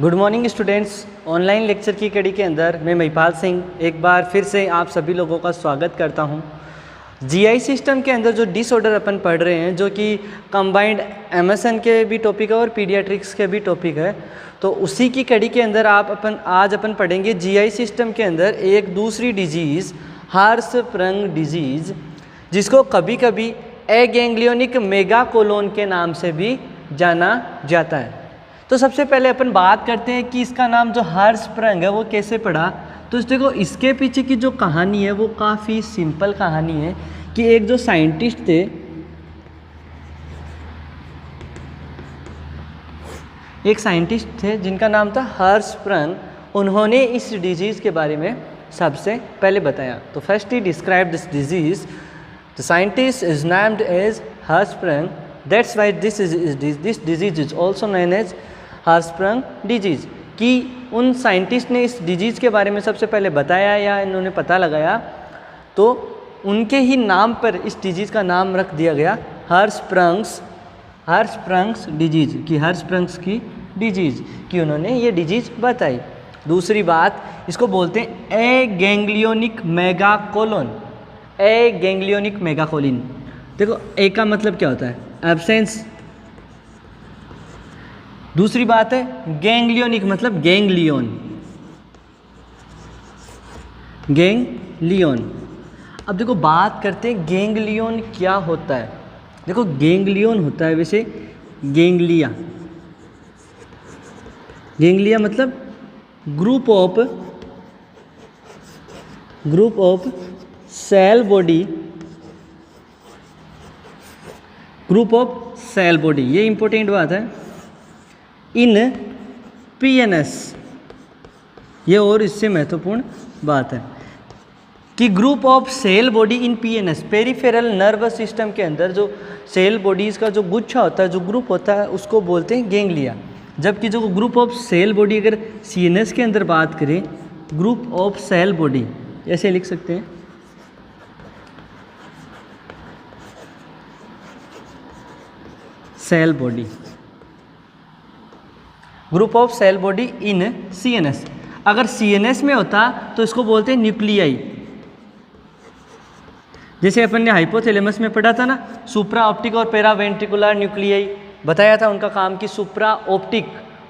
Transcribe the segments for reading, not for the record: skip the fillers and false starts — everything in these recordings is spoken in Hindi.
Good morning students. Online lecture की कड़ी के अंदर मैं महिपाल सिंह एक बार फिर से आप सभी लोगों का स्वागत करता हूं। जीआई सिस्टम के अंदर जो डिसऑर्डर अपन पढ़ रहे हैं, जो कि कंबाइंड एमएसएन के भी टॉपिक है और पीडियाट्रिक्स के भी टॉपिक है, तो उसी की कड़ी के अंदर आज अपन पढ़ेंगे जीआई सिस्टम के अंदर एक दूसरी डिजीज़ हार्सप्रंग डिजीज़, जिसको कभी कभी एगैंग्लियोनिक मेगाकोलोन के नाम से भी जाना जाता है। तो सबसे पहले अपन बात करते हैं कि इसका नाम जो हार्सप्रंग है वो कैसे पड़ा। तो देखो, इसके पीछे की जो कहानी है वो काफ़ी सिंपल कहानी है कि एक जो साइंटिस्ट थे जिनका नाम था हार्सप्रंग। उन्होंने इस डिजीज़ के बारे में सबसे पहले बताया। तो फर्स्ट ही describe this disease, the scientist is named as Hirschsprung, that's why this disease is also known as Hirschsprung disease. कि उन साइंटिस्ट ने इस डिजीज़ के बारे में सबसे पहले बताया या इन्होंने पता लगाया, तो उनके ही नाम पर इस डिजीज़ का नाम रख दिया गया हार्सप्रंग्स डिजीज़, कि हार्सप्रंग्स की डिजीज़ की उन्होंने ये डिजीज़ बताई। दूसरी बात, इसको बोलते हैं एगैंग्लियोनिक मेगाकोलोन। एगैंग्लियोनिक मेगाकोलिन, देखो ए का मतलब क्या होता है? एब्सेंस। दूसरी बात है गैंग्लियोनिक, मतलब गैंग्लियन। गैंग्लियन। अब देखो बात करते हैं गैंग्लियन क्या होता है। देखो गैंग्लियन होता है वैसे गैंग्लिया। गैंग्लिया मतलब group of cell body, group of cell body, ये इंपॉर्टेंट बात है, इन पीएनएस। ये और इससे महत्वपूर्ण बात है कि group of cell body in PNS, peripheral nervous system के अंदर जो सेल बॉडीज़ का जो गुच्छा होता है, जो ग्रुप होता है, उसको बोलते हैं गैंग्लिया। जबकि जो ग्रुप ऑफ सेल बॉडी अगर सीएनएस के अंदर बात करें, ग्रुप ऑफ सेल बॉडी ऐसे लिख सकते हैं, cell body, group of cell body in CNS. अगर सीएनएस में होता तो इसको बोलते हैं न्यूक्लियाई। जैसे अपन ने हाइपोथैलेमस में पढ़ा था ना, सुप्रा ऑप्टिक और पेरावेंट्रिकुलर न्यूक्लियाई बताया था उनका काम, कि सुप्रा ऑप्टिक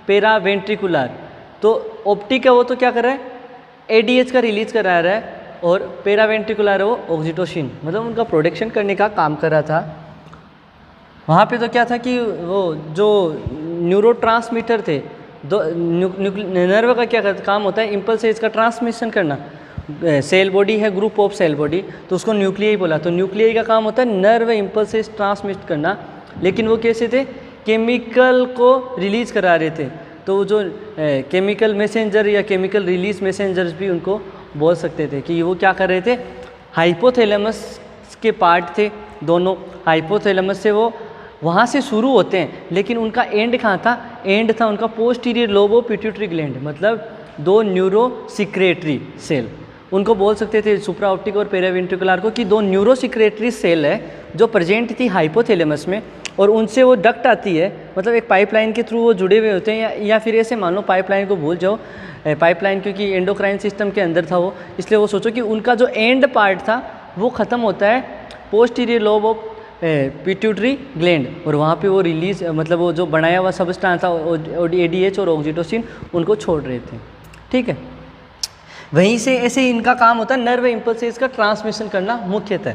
पेरावेंट्रिकुलर। तो ऑप्टिक है वो तो क्या कर रहा है? एडीएच का रिलीज करा रहा है, और पेरावेंट्रिकुलर है वो ऑक्सीटोसिन, मतलब उनका प्रोडक्शन करने का काम कर रहा था। वहाँ पे तो क्या था कि वो जो न्यूरोट्रांसमीटर थे, नर्व का क्या काम होता है? इम्पल्स इसका ट्रांसमिशन करना। सेल बॉडी है ग्रुप ऑफ सेल बॉडी, तो उसको न्यूक्लियाई बोला। तो न्यूक्लियाई का काम होता है नर्व इम्पल्स ट्रांसमिट करना, लेकिन वो कैसे थे? केमिकल को रिलीज करा रहे थे। तो जो केमिकल मैसेंजर या केमिकल रिलीज मैसेंजर्स भी उनको बोल सकते थे, कि वो क्या कर रहे थे? हाइपोथैलेमस के पार्ट थे दोनों। हाइपोथैलेमस से वो वहाँ से शुरू होते हैं, लेकिन उनका एंड कहाँ था? एंड था उनका posterior lobe of pituitary gland, मतलब दो न्यूरो सिक्रेटरी सेल। उनको बोल सकते थे सुप्रा ऑप्टिक और पेरावेंट्रिकुलर को, कि दो न्यूरो सिक्रेटरी सेल है जो प्रेजेंट थी हाइपोथैलेमस में, और उनसे वो डक्ट आती है, मतलब एक पाइपलाइन के थ्रू वो जुड़े हुए होते हैं। या फिर ऐसे मान लो, पाइपलाइन को भूल जाओ, पाइपलाइन क्योंकि एंडोक्राइन सिस्टम के अंदर था वो, इसलिए वो सोचो कि उनका जो एंड पार्ट था वो ख़त्म होता है posterior lobe of pituitary gland, और वहाँ पे वो रिलीज, मतलब वो जो बनाया हुआ सबस्टांस था एडीएच और ऑक्सीटोसिन, उनको छोड़ रहे थे। ठीक है, वहीं से ऐसे इनका काम होता है नर्व इम्पल्सेस का ट्रांसमिशन करना मुख्यतः।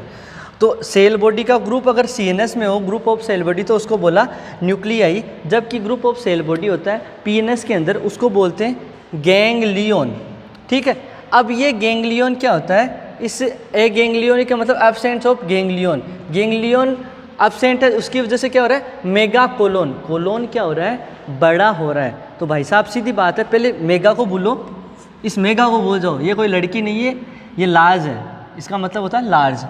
तो सेल बॉडी का ग्रुप अगर सीएनएस में हो, ग्रुप ऑफ सेल बॉडी, तो उसको बोला न्यूक्लियाई। जबकि ग्रुप ऑफ सेल बॉडी होता है पीएनएस के अंदर, उसको बोलते हैं गैंग्लियन। ठीक है, अब ये गैंग्लियन क्या होता है? इस एगैंग्लियन का मतलब absence of ganglion. Ganglion absent है, उसकी वजह से क्या हो रहा है? मेगाकोलोन। कोलोन क्या हो रहा है? बड़ा हो रहा है। तो भाई साहब सीधी बात है, पहले मेगा को भूलो, इस मेगा को भूल जाओ। ये कोई लड़की नहीं है, ये लार्ज है, इसका मतलब होता है लार्ज।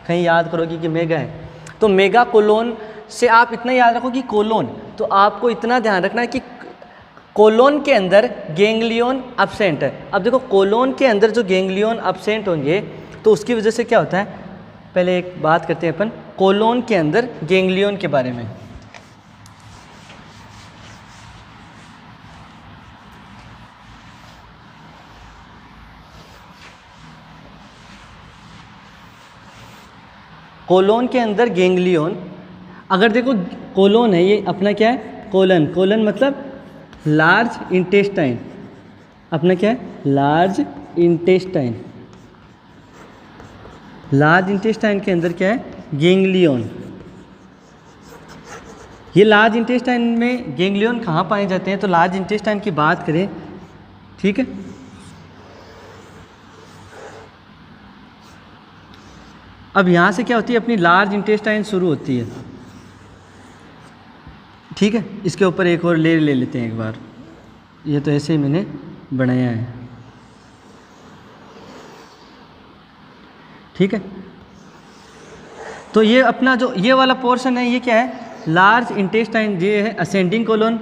कहीं याद करोगे कि मेगा है, तो मेगा कोलोन से आप इतना याद रखो कि कोलोन, तो आपको इतना ध्यान रखना है कि कोलोन के अंदर गैंग्लियन एब्सेंट है। अब देखो, कोलोन के अंदर जो गैंग्लियन एब्सेंट होंगे, तो उसकी वजह से क्या होता है? पहले एक बात करते हैं अपन कोलोन के अंदर गैंग्लियन के बारे में। कोलोन के अंदर गेंगलियन, अगर देखो कोलोन है, ये अपना क्या है कोलन, कोलन मतलब लार्ज इंटेस्टाइन, अपना क्या है लार्ज इंटेस्टाइन, लार्ज इंटेस्टाइन के अंदर क्या है गेंगलियन। ये लार्ज इंटेस्टाइन में गेंगलियन कहाँ पाए जाते हैं, तो लार्ज इंटेस्टाइन की बात करें, ठीक है, अब यहाँ से क्या होती है अपनी लार्ज इंटेस्टाइन शुरू होती है, ठीक है। इसके ऊपर एक और लेयर ले लेते हैं एक बार, ये तो ऐसे ही मैंने बनाया है, ठीक है। तो ये अपना जो ये वाला पोर्शन है ये क्या है लार्ज इंटेस्टाइन, ये है असेंडिंग कोलन,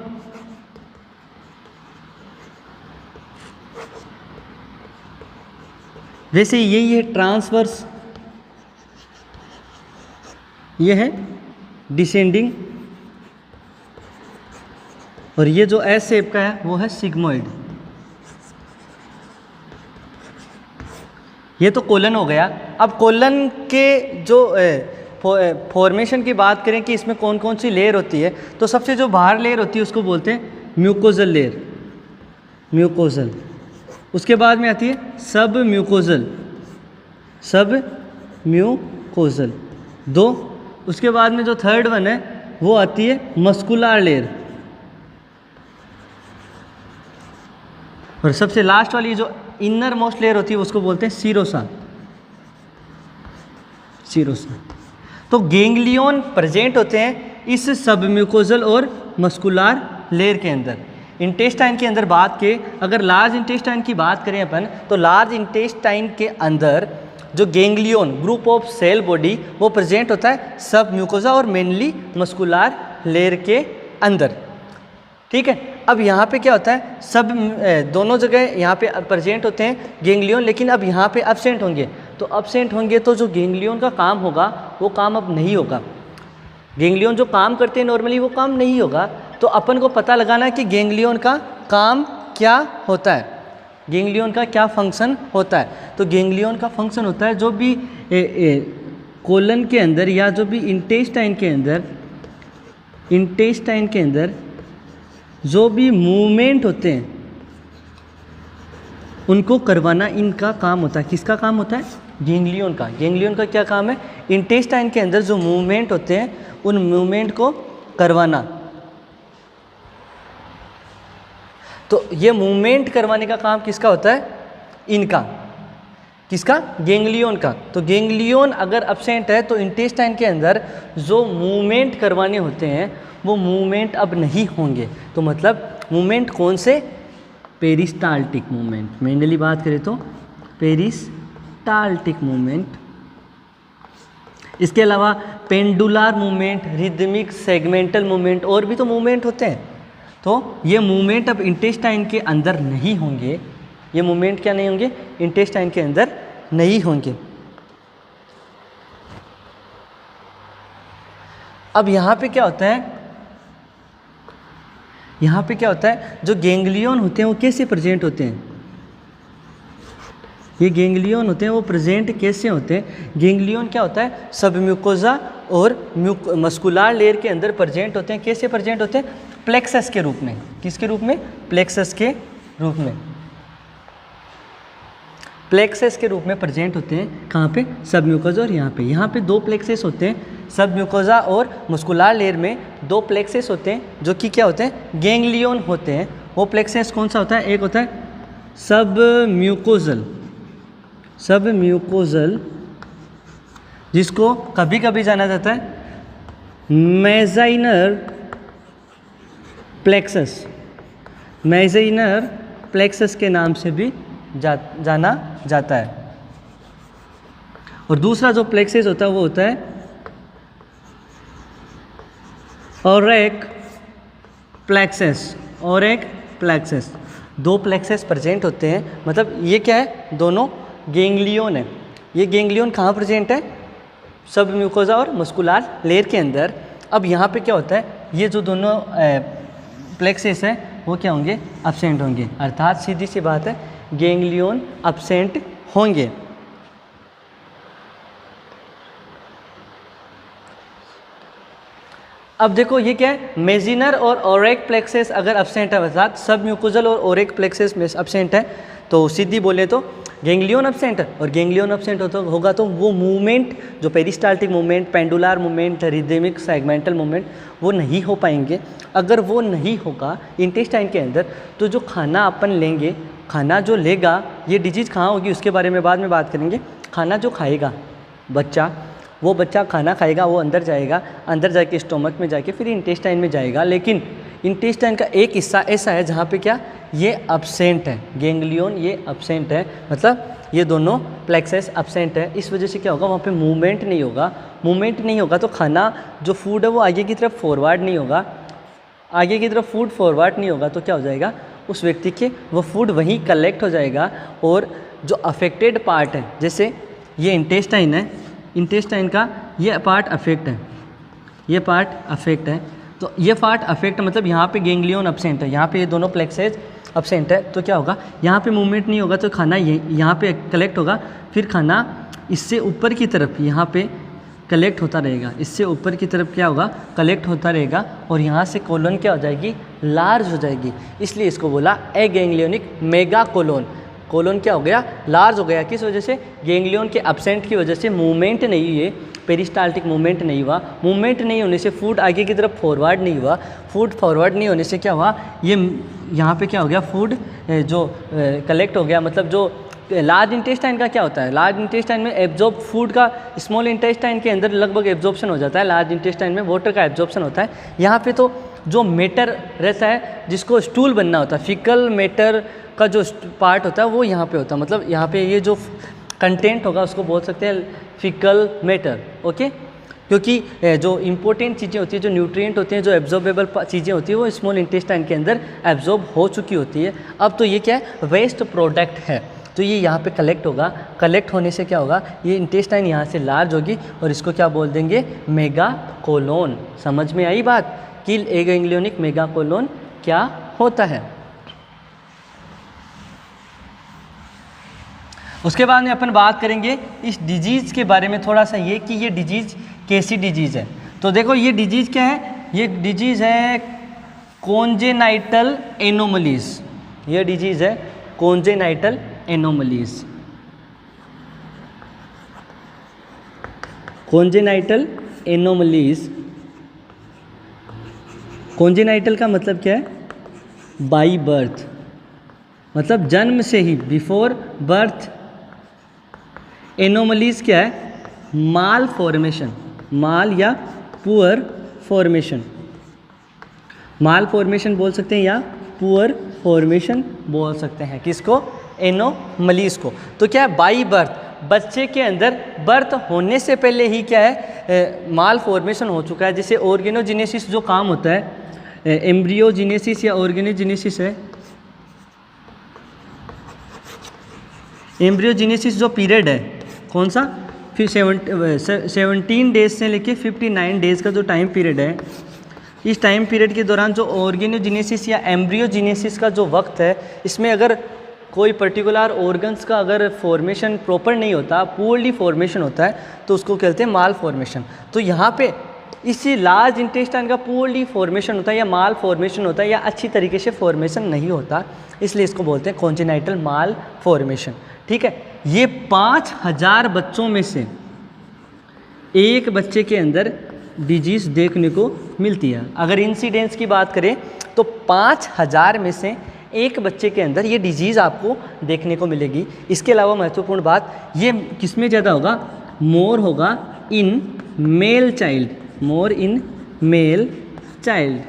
वैसे ही यही है ट्रांसवर्स, ये है डिसेंडिंग, और ये जो एस शेप का है वो है सिग्मोइड। ये तो कोलन हो गया। अब कोलन के जो फॉर्मेशन की बात करें कि इसमें कौन कौन सी लेयर होती है, तो सबसे जो बाहर लेयर होती है उसको बोलते हैं म्यूकोजल लेयर, म्यूकोजल। उसके बाद में आती है सब म्यूकोजल, सब म्यूकोजल दो। उसके बाद में जो थर्ड वन है वो आती है मस्कुलर लेयर, और सबसे लास्ट वाली जो इनर मोस्ट लेयर होती है उसको बोलते हैं सीरोसा, सीरोसा। तो गेंगलियन प्रेजेंट होते हैं इस सब म्यूकोजल और मस्कुलर लेयर के अंदर। इंटेस्टाइन के अंदर बात के अगर लार्ज इंटेस्टाइन की बात करें अपन, तो लार्ज इंटेस्टाइन के अंदर जो गेंगलियन ग्रुप ऑफ सेल बॉडी वो प्रेजेंट होता है सब म्यूकोजा और मेनली मस्कुलर लेयर के अंदर, ठीक है। अब यहाँ पे क्या होता है सब दोनों जगह यहाँ पे प्रेजेंट होते हैं गेंगलियन, लेकिन अब यहाँ पे एब्सेंट होंगे, तो एब्सेंट होंगे तो जो गेंगलियन का काम होगा वो काम अब नहीं होगा। गेंगलियन जो काम करते हैं नॉर्मली वो काम नहीं होगा, तो अपन को पता लगाना है कि गेंगलियन का काम क्या होता है, गेंगलियन का क्या फंक्शन होता है। तो गेंगलियन का फंक्शन होता है जो भी कोलन के अंदर या जो भी इंटेस्टाइन के अंदर, इंटेस्टाइन के अंदर जो भी मूवमेंट होते हैं उनको करवाना इनका काम होता है। किसका काम होता है? गेंगलियन का। गेंगलियन का क्या काम है? इंटेस्टाइन के अंदर जो मूवमेंट होते हैं उन मूवमेंट को करवाना। तो ये मूवमेंट करवाने का काम किसका होता है? इनका। किसका? गेंगलियन का। तो गेंगलियन अगर एब्सेंट है तो इंटेस्टाइन के अंदर जो मूवमेंट करवाने होते हैं वो मूवमेंट अब नहीं होंगे। तो मतलब मूवमेंट कौन से? Peristaltic movement. मेनली बात करें तो पेरिस्टाल्टिक मूवमेंट। इसके अलावा pendular movement, rhythmic, segmental movement और भी तो मूवमेंट होते हैं। तो ये मूवमेंट अब इंटेस्टाइन के अंदर नहीं होंगे। ये मूवमेंट क्या नहीं होंगे? इंटेस्टाइन के अंदर नहीं होंगे। अब यहाँ पे क्या होता है? यहाँ पे क्या होता है? जो गेंगलियन होते हैं वो कैसे प्रेजेंट होते हैं? ये गेंगलियन होते हैं वो प्रेजेंट कैसे होते हैं? गेंगलियन क्या होता है? सब म्यूकोजा और मस्कुलर लेयर के अंदर प्रेजेंट होते हैं। कैसे प्रेजेंट होते हैं? प्लेक्सस के रूप में। किसके रूप में? प्लेक्सस के रूप में। प्लेक्सस के रूप में प्रेजेंट होते हैं। कहाँ पे? सब म्यूकोजा और यहाँ पे दो प्लेक्सस होते हैं। सब म्यूकोजा और मस्कुलर लेयर में दो प्लेक्सस होते हैं जो कि क्या होते हैं? गेंगलियन होते हैं। वो प्लेक्सस कौन सा होता है? एक होता है सब म्यूकोजल, सब म्यूकोजल, जिसको कभी कभी जाना जाता है मेजाइनर प्लेक्सस। मेजाइनर प्लेक्सस के नाम से भी जाना जाता है। और दूसरा जो प्लेक्सस होता है वो होता है ओरेक प्लेक्सस। ओरेक प्लेक्सस। दो प्लेक्सस प्रेजेंट होते हैं। मतलब ये क्या है? दोनों गेंगलियन है। ये गेंगलियन कहाँ प्रेजेंट है? सब म्यूकोजा और मस्कुलर लेयर के अंदर। अब यहाँ पे क्या होता है? ये जो दोनों प्लेक्सस है वो क्या होंगे? एब्सेंट होंगे। अर्थात सीधी सी बात है, गेंगलियन एब्सेंट होंगे। अब देखो ये क्या है, मेजिनर और ओरेक प्लेक्सेस अगर एब्सेंट है, अर्थात सब म्यूकोजल और ओरेक प्लेक्सेस में एब्सेंट है, तो सीधी बोले तो गैंग्लियन एब्सेंट है। और गैंग्लियन एब्सेंट होगा तो वो मूवमेंट, जो peristaltic movement, pendular movement, rhythmic segmental movement, वो नहीं हो पाएंगे। अगर वो नहीं होगा इंटेस्टाइन के अंदर, तो जो खाना अपन लेंगे, खाना जो लेगा, ये डिजीज़ कहाँ होगी उसके बारे में बाद में बात करेंगे। खाना जो खाएगा बच्चा, वो बच्चा खाना खाएगा, वो अंदर जाएगा, अंदर जाके स्टोमक में जाके फिर इंटेस्टाइन में जाएगा। लेकिन इंटेस्टाइन का एक हिस्सा ऐसा है जहाँ पे क्या, ये अब्सेंट है, गैंग्लियन ये अब्सेंट है, मतलब ये दोनों प्लेक्सेस अब्सेंट है। इस वजह से क्या होगा, वहाँ पे मूवमेंट नहीं होगा। मूवमेंट नहीं होगा तो खाना जो फूड है वो आगे की तरफ फॉरवर्ड नहीं होगा। आगे की तरफ फूड फॉरवर्ड नहीं होगा तो क्या हो जाएगा, उस व्यक्ति के वो फूड वहीं कलेक्ट हो जाएगा। और जो अफेक्टेड पार्ट है, जैसे ये इंटेस्टाइन है, इंटेस्टाइन का ये पार्ट अफेक्ट है, ये पार्ट अफेक्ट है, तो ये पार्ट अफेक्ट मतलब यहाँ पे गैंग्लियन अब्सेंट है, यहाँ पे ये दोनों प्लेक्सेस अब्सेंट है। तो क्या होगा, यहाँ पे मूवमेंट नहीं होगा तो खाना यहाँ पे कलेक्ट होगा, फिर खाना इससे ऊपर की तरफ यहाँ पे कलेक्ट होता रहेगा, इससे ऊपर की तरफ क्या होगा, कलेक्ट होता रहेगा, और यहाँ से कोलोन क्या हो जाएगी, लार्ज हो जाएगी। इसलिए इसको बोला एगैंग्लियोनिक मेगा कोलोन। कोलोन क्या हो गया, लार्ज हो गया। किस वजह से, गैंग्लियन के एब्सेंट की वजह से मूवमेंट नहीं हुई, पेरिस्टाल्टिक मूवमेंट नहीं हुआ। मूवमेंट नहीं होने से फूड आगे की तरफ फॉरवर्ड नहीं हुआ। फूड फॉरवर्ड नहीं होने से क्या हुआ, ये यहाँ पे क्या हो गया, फूड जो कलेक्ट हो गया, मतलब जो लार्ज इंटेस्टाइन का क्या होता है, लार्ज इंटेस्टाइन में एब्जॉर्ब फूड का स्मॉल इंटेस्टाइन के अंदर लगभग एब्जॉर्प्शन हो जाता है। लार्ज इंटेस्टाइन में वाटर का एब्जॉर्प्शन होता है। यहाँ पे तो जो मैटर रहता है, जिसको स्टूल बनना होता है, फिकल मैटर का जो पार्ट होता है वो यहाँ पे होता है, मतलब यहाँ पे ये जो कंटेंट होगा उसको बोल सकते हैं फिकल मैटर। ओके, क्योंकि जो इंपॉर्टेंट चीज़ें होती है, जो न्यूट्रिएंट होती हैं, जो एब्जॉर्बेबल चीज़ें होती है, वो स्मॉल इंटेस्टाइन के अंदर एब्जॉर्ब हो चुकी होती है। अब तो ये क्या है, वेस्ट प्रोडक्ट है, तो ये यहाँ पे कलेक्ट होगा। कलेक्ट होने से क्या होगा, ये इंटेस्टाइन यहाँ से लार्ज होगी और इसको क्या बोल देंगे, मेगा कोलोन। समझ में आई बात कि एगैंग्लियोनिक मेगा कोलोन क्या होता है। उसके बाद में अपन बात करेंगे इस डिजीज़ के बारे में थोड़ा सा, ये कि ये डिजीज़ कैसी डिजीज़ है। तो देखो ये डिजीज़ क्या है, ये डिजीज़ है कॉन्जेनाइटल एनोमलीज। ये डिजीज़ है congenital anomalies. Congenital anomalies, congenital का मतलब क्या है, बाई बर्थ, मतलब जन्म से ही, बिफोर बर्थ। एनोमलीज क्या है, माल फॉर्मेशन, माल या पुअर फॉर्मेशन। माल फॉर्मेशन बोल सकते हैं या पुअर फॉर्मेशन बोल सकते हैं, किसको, एनोमलीज को। तो क्या है, बाई बर्थ, बच्चे के अंदर बर्थ होने से पहले ही क्या है, माल फॉर्मेशन हो चुका है। जैसे ऑर्गेनोजेनेसिस जो काम होता है, एम्ब्रियोजेनेसिस या ऑर्गेनोजेनेसिस है, एम्ब्रियोजेनेसिस जो पीरियड है, कौन सा, फिर 17 डेज से लेके 59 डेज़ का जो टाइम पीरियड है, इस टाइम पीरियड के दौरान जो ऑर्गेनोजेनेसिस या एम्ब्रियोजेनेसिस का जो वक्त है, इसमें अगर कोई पर्टिकुलर ऑर्गन्स का अगर फॉर्मेशन प्रॉपर नहीं होता, पूर्ली फॉर्मेशन होता है, तो उसको कहते हैं माल फॉर्मेशन। तो यहाँ पे इसी लार्ज इंटेस्टाइन का पूर्ली फॉर्मेशन होता है या माल फॉर्मेशन होता है, या अच्छी तरीके से फॉर्मेशन नहीं होता, इसलिए इसको बोलते हैं कॉन्जेनाइटल माल फॉर्मेशन। ठीक है, ये 5000 बच्चों में से एक बच्चे के अंदर डिजीज़ देखने को मिलती है। अगर इंसिडेंस की बात करें तो 5000 में से एक बच्चे के अंदर ये डिजीज़ आपको देखने को मिलेगी। इसके अलावा महत्वपूर्ण बात, ये किस में ज़्यादा होगा, मोर होगा in male child, more in male child.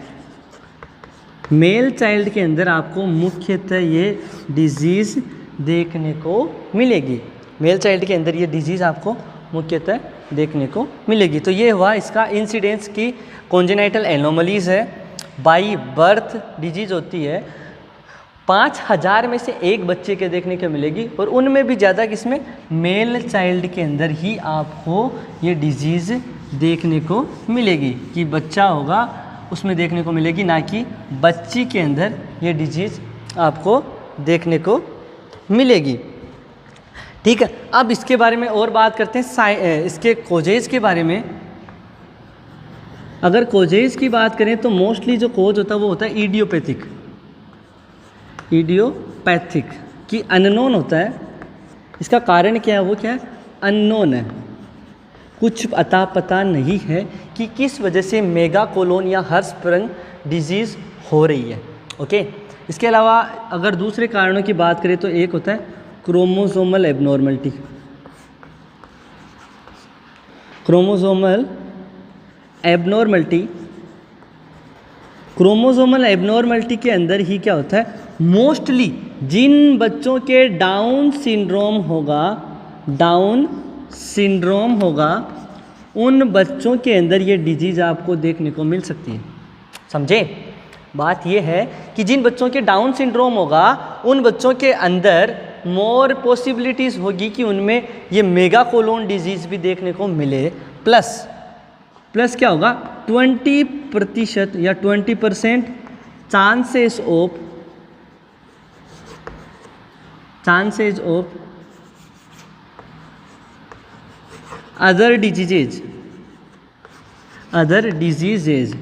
Male child के अंदर आपको मुख्यतः ये डिजीज़ देखने को मिलेगी। मेल चाइल्ड के अंदर ये डिजीज़ आपको मुख्यतः देखने को मिलेगी। तो ये हुआ इसका इंसिडेंस की कॉन्जेनाइटल एनोमलीज है, बाई बर्थ डिजीज़ होती है, 5000 में से एक बच्चे के देखने को मिलेगी, और उनमें भी ज़्यादा किसमें, मेल चाइल्ड के अंदर ही आपको ये डिजीज़ देखने को मिलेगी, कि बच्चा होगा उसमें देखने को मिलेगी, ना कि बच्ची के अंदर ये डिजीज़ आपको देखने को मिलेगी। ठीक है, अब इसके बारे में और बात करते हैं, इसके कोजेज के बारे में। अगर कोजेज की बात करें तो मोस्टली जो कोज होता है वो होता है इडियोपैथिक कि अननोन होता है। इसका कारण क्या है, वो क्या है, अननोन है, कुछ अता पता नहीं है कि किस वजह से मेगा कोलोन या हर्शस्प्रंग डिजीज़ हो रही है। ओके, इसके अलावा अगर दूसरे कारणों की बात करें तो एक होता है क्रोमोसोमल एबनॉर्मलिटी। क्रोमोसोमल एबनॉर्मलिटी के अंदर ही क्या होता है, मोस्टली जिन बच्चों के डाउन सिंड्रोम होगा उन बच्चों के अंदर ये डिजीज़ आपको देखने को मिल सकती है। समझे? बात ये है कि जिन बच्चों के डाउन सिंड्रोम होगा उन बच्चों के अंदर मोर पॉसिबिलिटीज़ होगी कि उनमें ये मेगा कोलोन डिजीज़ भी देखने को मिले। प्लस क्या होगा, 20% या 20% चांसेस ऑफ अदर डिजीजेज।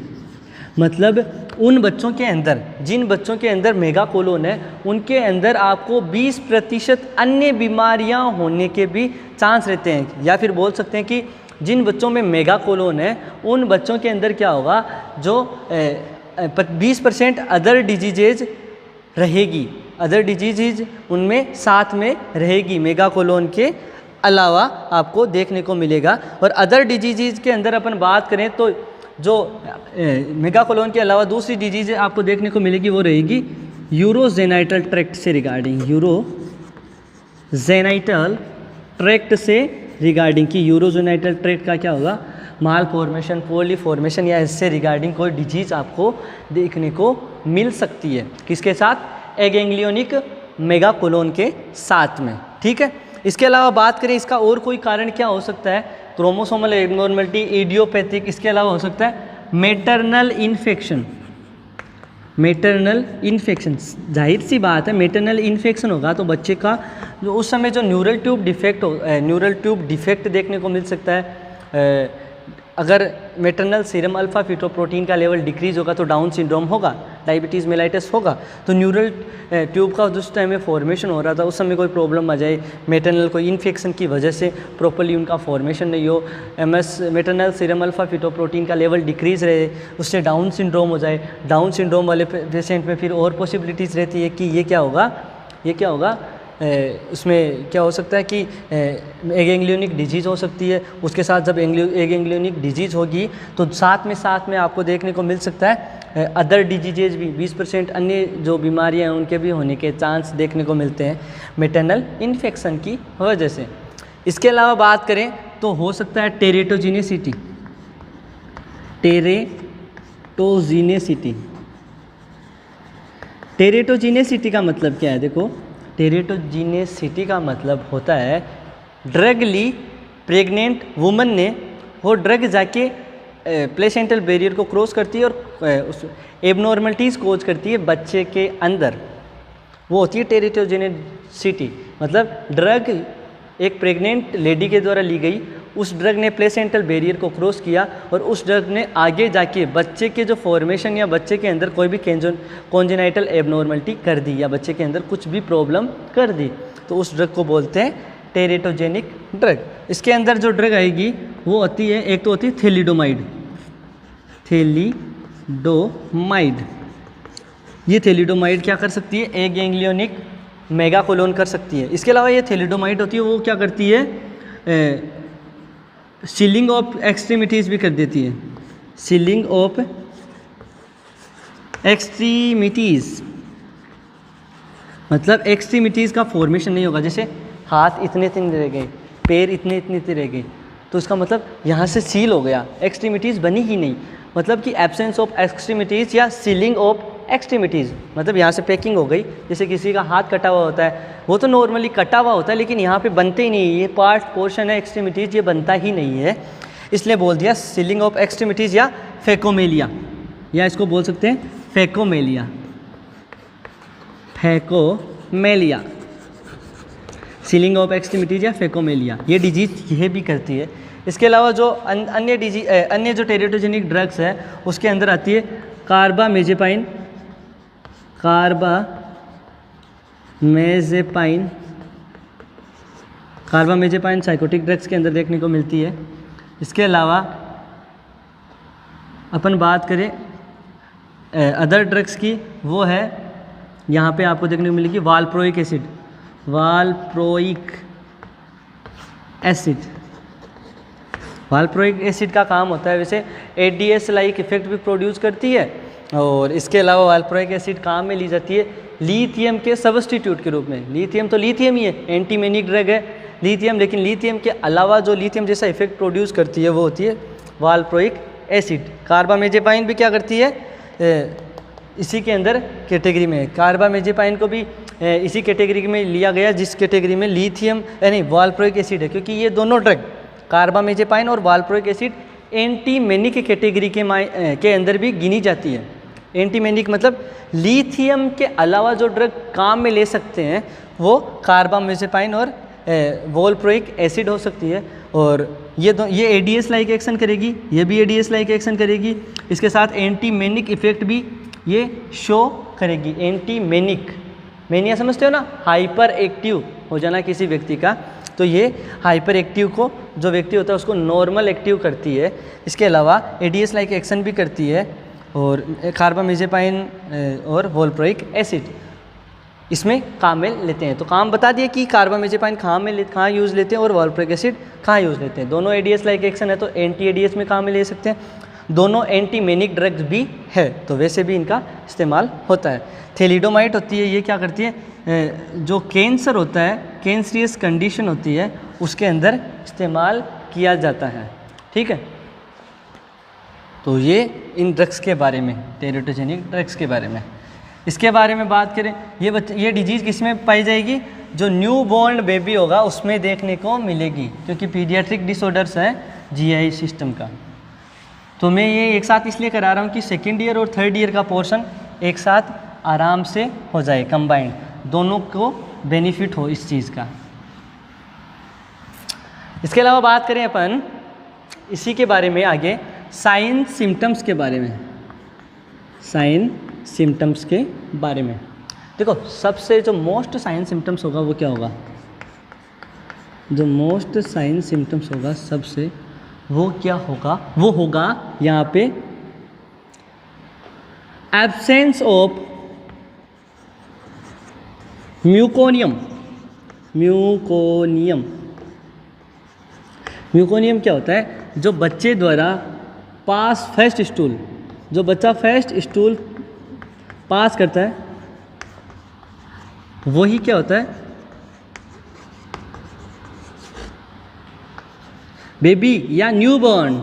मतलब उन बच्चों के अंदर, जिन बच्चों के अंदर मेगा कोलोन है उनके अंदर आपको 20% अन्य बीमारियां होने के भी चांस रहते हैं। या फिर बोल सकते हैं कि जिन बच्चों में मेगा कोलोन है उन बच्चों के अंदर क्या होगा, जो 20% अदर डिजीजेज रहेगी, अदर डिजीजेज उनमें साथ में रहेगी, मेगा कोलोन के अलावा आपको देखने को मिलेगा। और अदर डिजीजेज के अंदर अपन बात करें तो जो मेगा कोलोन के अलावा दूसरी डिजीज आपको देखने को मिलेगी वो रहेगी यूरोजेनाइटल ट्रैक्ट से रिगार्डिंग, कि यूरोजेनाइटल ट्रैक्ट का क्या होगा, माल फॉर्मेशन, पोली फॉर्मेशन या इससे रिगार्डिंग कोई डिजीज आपको देखने को मिल सकती है। किसके साथ? एगेंग्लियोनिक मेगा कोलोन के साथ में। ठीक है, इसके अलावा बात करें इसका और कोई कारण क्या हो सकता है, क्रोमोसोमल एबनॉर्मलिटी, इडियोपैथिक, इसके अलावा हो सकता है मैटरनल इन्फेक्शन। जाहिर सी बात है, मैटरनल इन्फेक्शन होगा तो बच्चे का जो उस समय जो न्यूरल ट्यूब डिफेक्ट देखने को मिल सकता है। अगर मैटरनल सीरम अल्फा फीटोप्रोटीन का लेवल डिक्रीज होगा तो डाउन सिंड्रोम होगा, डायबिटीज़ मेलाइटिस होगा। तो न्यूरल ट्यूब का जिस टाइम में फॉर्मेशन हो रहा था उस समय कोई प्रॉब्लम आ जाए, मैटरनल कोई इन्फेक्शन की वजह से प्रॉपर्ली उनका फॉर्मेशन नहीं हो, मैटरनल सीरम अल्फा फीटोप्रोटीन का लेवल डिक्रीज रहे, उससे डाउन सिंड्रोम हो जाए। डाउन सिंड्रोम वाले पेशेंट में फिर और पॉसिबिलिटीज़ रहती है कि ये क्या होगा, उसमें क्या हो सकता है कि एगेंग्लियोनिक डिजीज़ हो सकती है। उसके साथ जब एगेंग्लियोनिक डिजीज़ होगी तो साथ में आपको देखने को मिल सकता है अदर डिजीजेज भी, 20% अन्य जो बीमारियां हैं उनके भी होने के चांस देखने को मिलते हैं मैटरनल इन्फेक्शन की वजह से। इसके अलावा बात करें तो हो सकता है टेरेटोजीनेसिटी। टेरेटोजीनेसिटी का मतलब क्या है? देखो, टेरेटोजीनेसिटी का मतलब होता है ड्रग ली प्रेग्नेंट वुमन ने वो ड्रग जाके प्लेसेंटल बैरियर को क्रॉस करती है और उस एबनॉर्मलिटीज़ कोज करती है बच्चे के अंदर, वो होती है टेरेटोजीनेसिटी। मतलब ड्रग एक प्रेग्नेंट लेडी के द्वारा ली गई, उस ड्रग ने प्लेसेंटल बैरियर को क्रॉस किया और उस ड्रग ने आगे जाके बच्चे के जो फॉर्मेशन या बच्चे के अंदर कोई भी कॉन्जेनाइटल एबनॉर्मलिटी कर दी या बच्चे के अंदर कुछ भी प्रॉब्लम कर दी, तो उस ड्रग को बोलते हैं टेरेटोजेनिक ड्रग। इसके अंदर जो ड्रग आएगी वो होती है, एक तो होती है थैलिडोमाइड। ये थैलिडोमाइड क्या कर सकती है? एगेंग्लियोनिक मेगा कोलोन कर सकती है। इसके अलावा ये थैलिडोमाइड होती है वो क्या करती है? सीलिंग ऑफ एक्सट्रीमिटीज़ भी कर देती है। सीलिंग ऑफ एक्सट्रीमिटीज़ मतलब एक्सट्रीमिटीज़ का फॉर्मेशन नहीं होगा। जैसे हाथ इतने इतने रह गए, पैर इतने इतने रह गए, तो इसका मतलब यहाँ से सील हो गया, एक्सट्रीमिटीज़ बनी ही नहीं। मतलब कि एब्सेंस ऑफ एक्सट्रीमिटीज़ या सीलिंग ऑफ एक्सट्रीमिटीज़, मतलब यहाँ से पैकिंग हो गई। जैसे किसी का हाथ कटा हुआ होता है, वो तो नॉर्मली कटा हुआ होता है लेकिन यहाँ पे बनते ही नहीं, ये पार्ट पोर्शन है एक्सट्रीमिटीज़, ये बनता ही नहीं है, इसलिए बोल दिया सीलिंग ऑफ एक्सट्रीमिटीज़ या फेकोमेलिया, या इसको बोल सकते हैं फेकोमेलिया। सीलिंग ऑफ एक्सट्रीमिटीज़ या फेकोमेलिया, ये डिजीज़ यह भी करती है इसके अलावा जो अन्य जो टेरेटोजेनिक ड्रग्स है उसके अंदर आती है कार्बामेजेपाइन, कार्बामेजेपाइन साइकोटिक ड्रग्स के अंदर देखने को मिलती है। इसके अलावा अपन बात करें अदर ड्रग्स की, वो है यहाँ पे आपको देखने को मिलेगी वालप्रोइक एसिड। वालप्रोइक एसिड का काम होता है वैसे एडीएस लाइक इफेक्ट भी प्रोड्यूस करती है, और इसके अलावा वालप्रोइक एसिड काम में ली जाती है लिथियम के सब्स्टिट्यूट के रूप में। लिथियम तो लिथियम ही है, एंटीमेनिक ड्रग है लिथियम, लेकिन लिथियम के अलावा जो लिथियम जैसा इफेक्ट प्रोड्यूस करती है वो होती है वालप्रोइक एसिड। कार्बामेजेपाइन भी क्या करती है, इसी के अंदर कैटेगरी में है। कार्बामेजेपाइन को भी इसी कैटेगरी में लिया गया जिस कैटेगरी में लिथियम यानी वालप्रोइक एसिड है, क्योंकि ये दोनों ड्रग कार्बामेजेपाइन और वालप्रोइक एसिड एंटीमेनिक कैटेगरी के अंदर भी गिनी जाती है। एंटीमेनिक मतलब लिथियम के अलावा जो ड्रग काम में ले सकते हैं वो कार्बामेजेपाइन और वालप्रोइक एसिड हो सकती है, और ये एडीएस लाइक एक्शन करेगी, ये भी एडीएस लाइक एक्शन करेगी, इसके साथ एंटीमेनिक इफेक्ट भी ये शो करेगी। एंटीमेनिक, मेनिया समझते हो ना, हाइपर एक्टिव हो जाना किसी व्यक्ति का, तो ये हाइपर एक्टिव को जो व्यक्ति होता है उसको नॉर्मल एक्टिव करती है। इसके अलावा एडीएस लाइक एक्शन भी करती है, और कार्बामेजेपाइन और वालप्रोइक एसिड इसमें काम में लेते हैं। तो काम बता दिए कि कार्बामेजेपाइन कहाँ यूज़ लेते हैं और वालप्रोइक एसिड कहाँ यूज़ लेते हैं। दोनों एडीएस लाइक एक्शन है तो एंटी एडीएस में काम में ले सकते हैं, दोनों एंटीमेनिक ड्रग्स भी है तो वैसे भी इनका इस्तेमाल होता है। थैलिडोमाइड होती है, ये क्या करती है, जो कैंसर होता है, कैंसरियस कंडीशन होती है, उसके अंदर इस्तेमाल किया जाता है। ठीक है, तो ये इन ड्रग्स के बारे में, टेरेटोजेनिक ड्रग्स के बारे में। इसके बारे में बात करें, ये डिजीज़ किस में पाई जाएगी, जो न्यू बॉर्न बेबी होगा उसमें देखने को मिलेगी, क्योंकि पीडियाट्रिक डिसऑर्डर्स है जीआई सिस्टम का। तो मैं ये एक साथ इसलिए करा रहा हूँ कि सेकेंड ईयर और थर्ड ईयर का पोर्शन एक साथ आराम से हो जाए, कंबाइंड, दोनों को बेनिफिट हो इस चीज़ का। इसके अलावा बात करें अपन इसी के बारे में आगे, साइन सिम्टम्स के बारे में। साइन सिम्टम्स के बारे में देखो, सबसे जो मोस्ट साइन सिम्टम्स होगा वो क्या होगा, जो मोस्ट साइन सिम्टम्स होगा सबसे, वो क्या होगा, वो होगा यहाँ पे एब्सेंस ऑफ म्यूकोनियम। म्यूकोनियम क्या होता है, जो बच्चे द्वारा पास फर्स्ट स्टूल, जो बच्चा फर्स्ट स्टूल पास करता है वही क्या होता है, बेबी या न्यूबॉर्न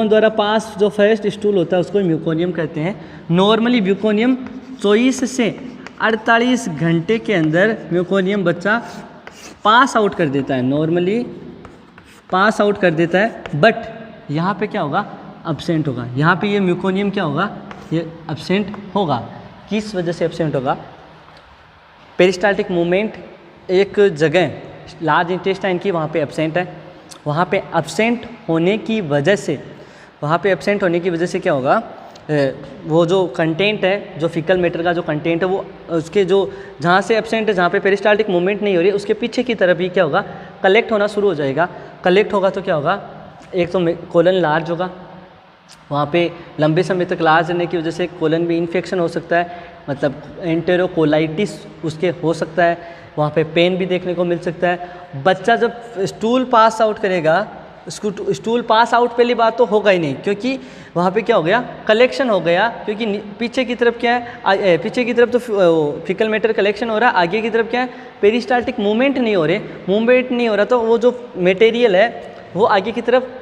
द्वारा पास जो फर्स्ट स्टूल होता है उसको म्यूकोनियम कहते हैं। नॉर्मली म्यूकोनियम 24 से 48 घंटे के अंदर म्यूकोनियम बच्चा पास आउट कर देता है, नॉर्मली पास आउट कर देता है, बट यहाँ पे क्या होगा, अब्सेंट होगा। यहाँ पे ये म्यूकोनियम क्या होगा, ये अब्सेंट होगा। किस वजह से अब्सेंट होगा, पेरिस्टाल्टिक मूवमेंट एक जगह लार्ज इंटेस्टाइन की वहाँ पे एब्सेंट है, वहाँ पे एब्सेंट होने की वजह से क्या होगा, वो जो कंटेंट है, जो फीकल मैटर का जो कंटेंट है, वो उसके जो जहाँ से एब्सेंट है, जहाँ पे पेरिस्टाल्टिक मूवमेंट नहीं हो रही है, उसके पीछे की तरफ ही क्या होगा, कलेक्ट होना शुरू हो जाएगा। कलेक्ट होगा तो क्या होगा, एक तो कोलन लार्ज होगा, वहाँ पे लंबे समय तक लार्ज रहने की वजह से कोलन में इन्फेक्शन हो सकता है, मतलब एंटेरोकोलाइटिस उसके हो सकता है, वहाँ पे पेन भी देखने को मिल सकता है। बच्चा जब स्टूल पास आउट करेगा, स्टूल पास आउट पहली बात तो होगा ही नहीं, क्योंकि वहाँ पे क्या हो गया, कलेक्शन हो गया, क्योंकि पीछे की तरफ क्या है, पीछे की तरफ तो फीकल मैटर कलेक्शन हो रहा है, आगे की तरफ क्या है, पेरिस्टाल्टिक मूवमेंट नहीं हो रहा, तो वो जो मटेरियल है वो आगे की तरफ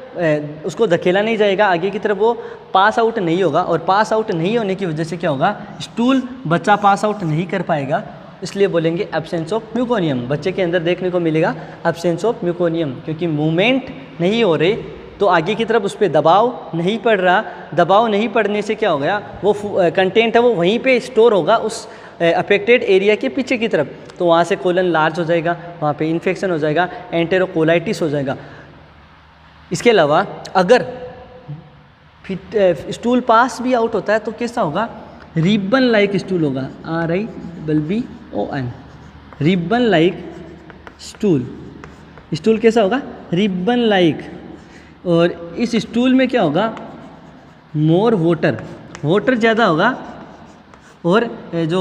उसको धकेला नहीं जाएगा, आगे की तरफ वो पास आउट नहीं होगा, और पास आउट नहीं होने की वजह से क्या होगा, स्टूल बच्चा पास आउट नहीं कर पाएगा, इसलिए बोलेंगे एब्सेंस ऑफ म्यूकोनियम। बच्चे के अंदर देखने को मिलेगा एब्सेंस ऑफ म्यूकोनियम, क्योंकि मूवमेंट नहीं हो रही तो आगे की तरफ उस पर दबाव नहीं पड़ रहा, दबाव नहीं पड़ने से क्या हो गया, वो कंटेंट है वो वहीं पे स्टोर होगा उस अफेक्टेड एरिया के पीछे की तरफ, तो वहाँ से कोलन लार्ज हो जाएगा, वहाँ पे इन्फेक्शन हो जाएगा, एंटेरोकोलाइटिस हो जाएगा। इसके अलावा अगर स्टूल पास भी आउट होता है तो कैसा होगा, रिबन लाइक स्टूल होगा, RIBBON, ribbon like stool. Stool कैसा होगा, रिबन लाइक। और इस स्टूल में क्या होगा, मोर वाटर ज़्यादा होगा, और जो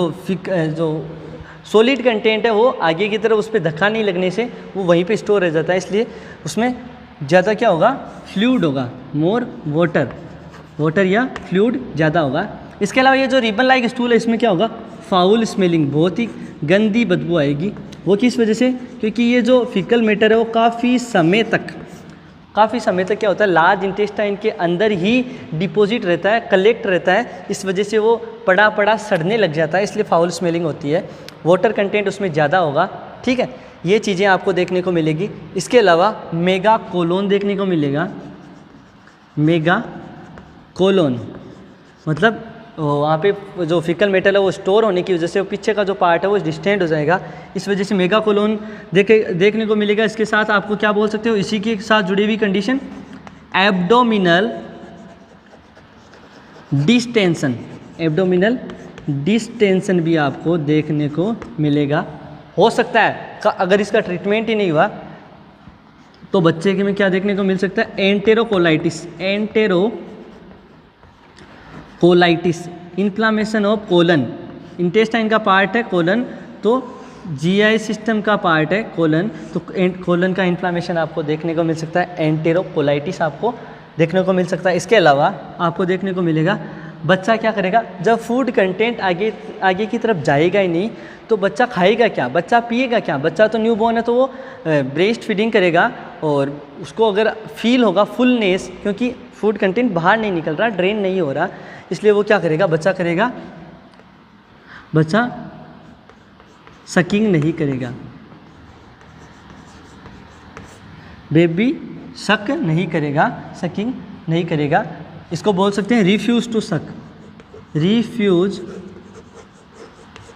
सॉलिड कंटेंट है वो आगे की तरफ उस पर धक्का नहीं लगने से वो वहीं पे स्टोर रह जाता है, इसलिए उसमें ज़्यादा क्या होगा, फ्लूइड होगा, मोर वाटर या फ्लूइड ज़्यादा होगा। इसके अलावा ये जो रिबन लाइक स्टूल है इसमें क्या होगा, फाउल स्मेलिंग, बहुत ही गंदी बदबू आएगी। वो किस वजह से, क्योंकि ये जो फीकल मैटर है वो काफ़ी समय तक क्या होता है, लार्ज इंटेस्टाइन के अंदर ही डिपॉजिट रहता है, कलेक्ट रहता है, इस वजह से वो पड़ा सड़ने लग जाता है, इसलिए फाउल स्मेलिंग होती है। वाटर कंटेंट उसमें ज़्यादा होगा, ठीक है, ये चीज़ें आपको देखने को मिलेगी। इसके अलावा मेगा कोलोन देखने को मिलेगा, मेगा कोलोन मतलब वहाँ पे जो फीकल मेटल है वो स्टोर होने की वजह से वो पीछे का जो पार्ट है वो डिस्टेंट हो जाएगा, इस वजह से मेगा कोलोन देखने को मिलेगा। इसके साथ आपको क्या बोल सकते हो, इसी के साथ जुड़ी हुई कंडीशन एब्डोमिनल डिस्टेंशन भी आपको देखने को मिलेगा। हो सकता है अगर इसका ट्रीटमेंट ही नहीं हुआ तो बच्चे के में क्या देखने को मिल सकता है, enterocolitis, inflammation of colon. Intestine का पार्ट है कोलन, तो GI सिस्टम का पार्ट है कोलन, तो कोलन का इन्फ्लामेशन आपको देखने को मिल सकता है, एंटेरोकोलाइटिस आपको देखने को मिल सकता है। इसके अलावा आपको देखने को मिलेगा बच्चा क्या करेगा, जब फूड कंटेंट आगे की तरफ जाएगा ही नहीं तो बच्चा खाएगा क्या, बच्चा पिएगा क्या। बच्चा तो न्यूबॉर्न है तो वो ब्रेस्ट फीडिंग करेगा और उसको अगर फील होगा फुलनेस, क्योंकि फूड कंटेंट बाहर नहीं निकल रहा, ड्रेन नहीं हो रहा, इसलिए वो क्या करेगा, बच्चा सकिंग नहीं करेगा, बेबी सक नहीं करेगा, सकिंग नहीं करेगा। इसको बोल सकते हैं रिफ्यूज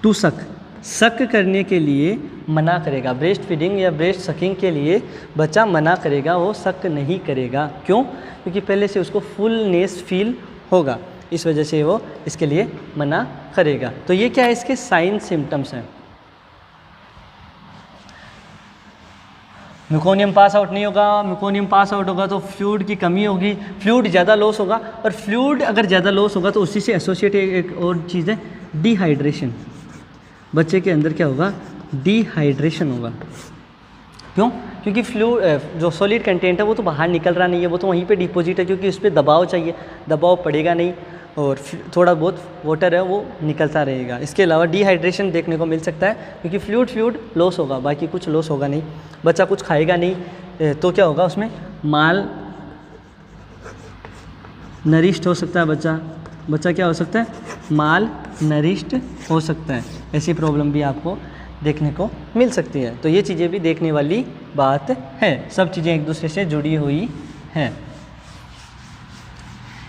टू सक करने के लिए मना करेगा। ब्रेस्ट फीडिंग या ब्रेस्ट सकिंग के लिए बच्चा मना करेगा, वो सक नहीं करेगा। क्यों, क्योंकि पहले से उसको फुलनेस फील होगा, इस वजह से वो इसके लिए मना करेगा। तो ये क्या है, इसके साइन सिम्टम्स हैं। म्यूकोनियम पास आउट नहीं होगा, म्यूकोनियम पास आउट होगा तो फ्लूइड की कमी होगी, फ्लूइड ज़्यादा लॉस होगा, और फ्लूइड अगर ज़्यादा लॉस होगा तो उसी से एसोसिएट एक और चीज़ है डिहाइड्रेशन। बच्चे के अंदर क्या होगा, डिहाइड्रेशन होगा। क्यों, क्योंकि फ्लूइड जो सॉलिड कंटेंट है वो तो बाहर निकल रहा नहीं है, वो तो वहीं पे डिपॉजिट है, क्योंकि उस पर दबाव चाहिए, दबाव पड़ेगा नहीं और थोड़ा बहुत वाटर है वो निकलता रहेगा। इसके अलावा डिहाइड्रेशन देखने को मिल सकता है, क्योंकि फ्लूइड लॉस होगा, बाकी कुछ लॉस होगा नहीं। बच्चा कुछ खाएगा नहीं तो क्या होगा, उसमें माल नरिश्ड हो सकता है, बच्चा क्या हो सकता है, माल नरिश्ड हो सकता है। ऐसी प्रॉब्लम भी आपको देखने को मिल सकती है। तो ये चीज़ें भी देखने वाली बात है, सब चीज़ें एक दूसरे से जुड़ी हुई हैं।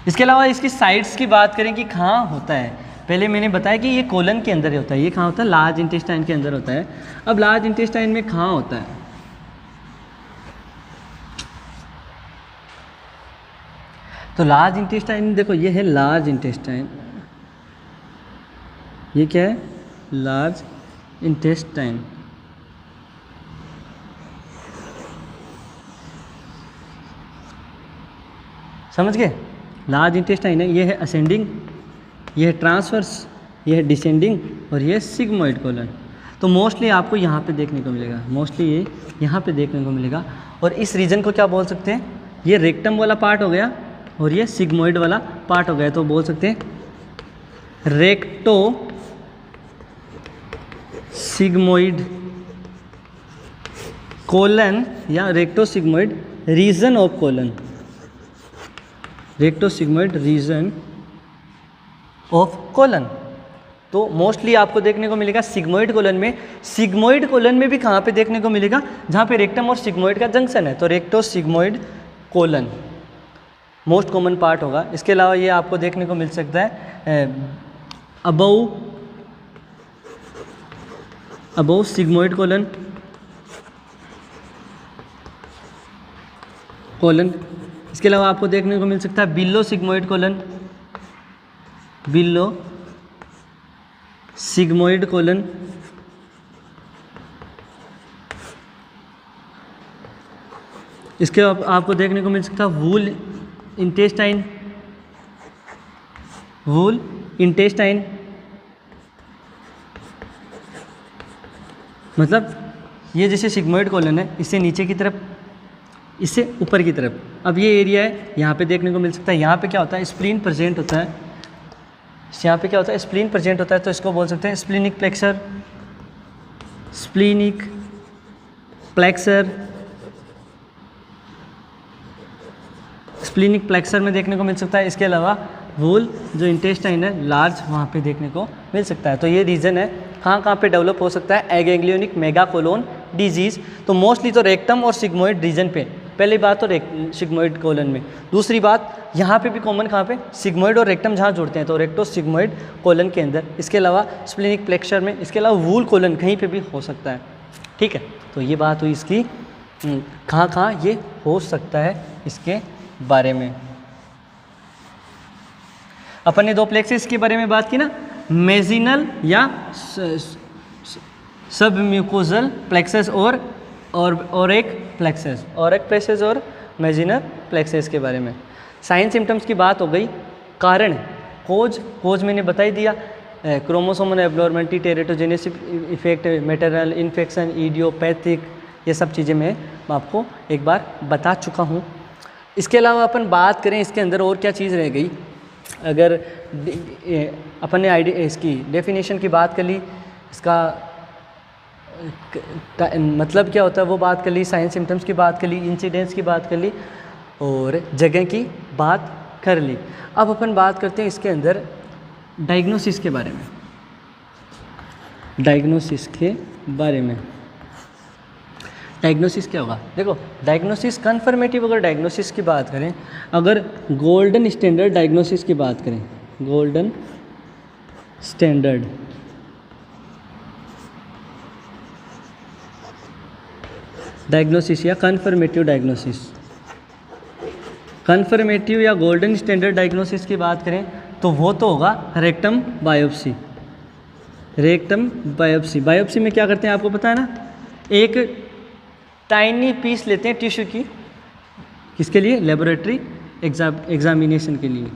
इसके अलावा इसकी साइड्स की बात करें कि कहाँ होता है, पहले मैंने बताया कि ये कोलन के अंदर होता है, ये कहाँ होता है, लार्ज इंटेस्टाइन के अंदर होता है। अब लार्ज इंटेस्टाइन में कहाँ होता है, तो लार्ज इंटेस्टाइन देखो, ये है लार्ज इंटेस्टाइन, ये क्या है, लार्ज इंटेस्टाइन। समझ गए, लार्ज इंटेस्टाइन है, ये है असेंडिंग, ये है ट्रांसवर्स, ये है डिसेंडिंग, और ये सिग्मोइड कोलन। तो मोस्टली आपको यहाँ पे देखने को मिलेगा, मोस्टली ये यहाँ पे देखने को मिलेगा। और इस रीजन को क्या बोल सकते हैं, ये रेक्टम वाला पार्ट हो गया और ये सिग्मोइड वाला पार्ट हो गया, तो बोल सकते हैं रेक्टो सिग्मोइड कोलन या recto sigmoid region of colon, recto sigmoid region of colon. तो मोस्टली आपको देखने को मिलेगा सिग्मोइड कोलन में। सिग्मोइड कोलन में भी कहाँ पे देखने को मिलेगा, जहाँ पे रेक्टम और सिग्मोइड का जंक्शन है, तो recto sigmoid colon, most common part होगा। इसके अलावा ये आपको देखने को मिल सकता है अबव सिग्मोइड कोलन इसके अलावा आपको देखने को मिल सकता है बिलो सिग्मोइड कोलन इसके आपको देखने को मिल सकता है वूल इंटेस्टाइन मतलब ये जैसे सिग्मोइड कोलन है, इससे नीचे की तरफ, इससे ऊपर की तरफ। अब ये एरिया है, यहाँ पे देखने को मिल सकता है। यहाँ पे क्या होता है, स्प्लीन प्रेजेंट होता है। यहाँ पे क्या होता है, स्प्लीन प्रेजेंट होता है, तो इसको बोल सकते हैं स्प्लीनिक प्लेक्सर में देखने को मिल सकता है। इसके अलावा वूल जो इंटेस्टाइन है लार्ज, वहाँ पे देखने को मिल सकता है। तो ये रीज़न है कहाँ पे डेवलप हो सकता है एगेंग्लियोनिक मेगाकोलोन डिजीज़। तो मोस्टली तो रेक्टम और सिग्मोइड रीजन पे, पहली बात तो सिग्मोइड कोलन में। दूसरी बात यहाँ पे भी कॉमन कहाँ पे, सिग्मोइड और रेक्टम जहाँ जुड़ते हैं तो रेक्टो सिग्मोइड कोलन के अंदर। इसके अलावा स्प्लीनिक प्लेक्सर में, इसके अलावा वूल कोलन कहीं पे भी हो सकता है। ठीक है, तो ये बात हुई इसकी कहाँ ये हो सकता है इसके बारे में। अपन ने दो प्लेक्सेस के बारे में बात की ना, मेजिनल या सब म्यूकोजल प्लेक्सेस और एक प्लेक्सेस और मेजिनल प्लेक्सेस के बारे में। साइन सिम्टम्स की बात हो गई। कारण कोज मैंने बता ही दिया, chromosomal abnormality, teratogenesis effect, maternal infection, idiopathic, ये सब चीज़ें मैं आपको एक बार बता चुका हूँ। इसके अलावा अपन बात करें इसके अंदर और क्या चीज़ रह गई, अगर अपन ने इसकी डेफिनेशन की बात कर ली, इसका मतलब क्या होता है वो बात कर ली, साइन सिम्टम्स की बात कर ली, इंसिडेंस की बात कर ली और जगह की बात कर ली। अब अपन बात करते हैं इसके अंदर डायग्नोसिस के बारे में। डायग्नोसिस क्या होगा, देखो डायग्नोसिस कन्फर्मेटिव, अगर डायग्नोसिस की बात करें, अगर गोल्डन स्टैंडर्ड डायग्नोसिस की बात करें, गोल्डन स्टैंडर्ड डायग्नोसिस या कन्फर्मेटिव या गोल्डन स्टैंडर्ड डायग्नोसिस की बात करें तो वो तो होगा रेक्टम बायोप्सी। बायोप्सी में क्या करते हैं आपको पता है ना, एक टाइनी पीस लेते हैं टिश्यू की, किसके लिए, लेबोरेटरी एग्जामिनेशन के लिए।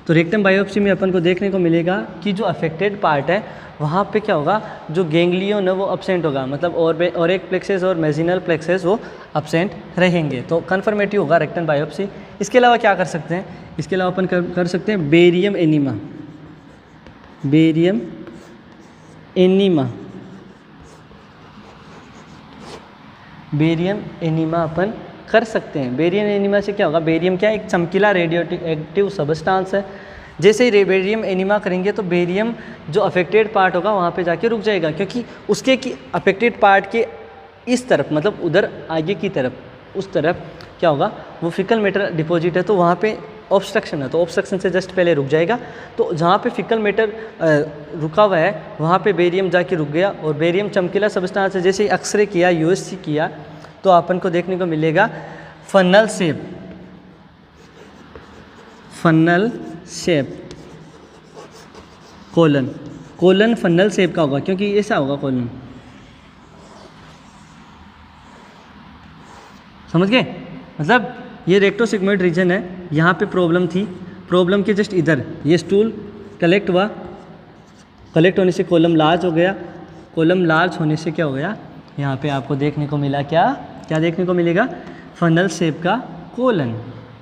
तो रेक्टम बायोप्सी में अपन को देखने को मिलेगा कि जो अफेक्टेड पार्ट है वहाँ पे क्या होगा, जो गैंग्लियन है वो अब्सेंट होगा, मतलब और एक प्लेक्सेस और मेजिनल प्लेक्सेस वो अब्सेंट रहेंगे। तो कन्फर्मेटिव होगा रेक्टम बायोप्सी। इसके अलावा क्या कर सकते हैं, इसके अलावा अपन कर सकते हैं बेरियम एनीमा अपन कर सकते हैं। बेरियम एनीमा से क्या होगा, बेरियम क्या एक चमकीला रेडियो एक्टिव सब्सटेंस है। जैसे ही बेरियम एनीमा करेंगे तो बेरियम जो अफेक्टेड पार्ट होगा वहाँ पे जाके रुक जाएगा, क्योंकि उसके की अफेक्टेड पार्ट के इस तरफ, मतलब उधर आगे की तरफ, उस तरफ क्या होगा, वो फिकल मैटर डिपॉजिट है, तो वहाँ पे ऑब्स्ट्रक्शन है, तो ऑब्स्ट्रक्शन से जस्ट पहले रुक जाएगा। तो जहाँ पे फिकल मैटर रुका हुआ है वहाँ पे बेरियम जाके रुक गया, और बेरियम चमकीला सब्सटेंस है। जैसे ही एक्सरे किया, यूएससी किया, तो अपन को देखने को मिलेगा funnel shape colon funnel shape का होगा, क्योंकि ऐसा होगा कोलन। समझ गए, मतलब ये रेक्टोसिग्मोइड रीजन है, यहाँ पे प्रॉब्लम थी, प्रॉब्लम के जस्ट इधर ये स्टूल कलेक्ट हुआ, कलेक्ट होने से कॉलम लार्ज हो गया, कॉलम लार्ज होने से क्या हो गया, यहाँ पे आपको देखने को मिला क्या देखने को मिलेगा, फनल शेप का कोलन।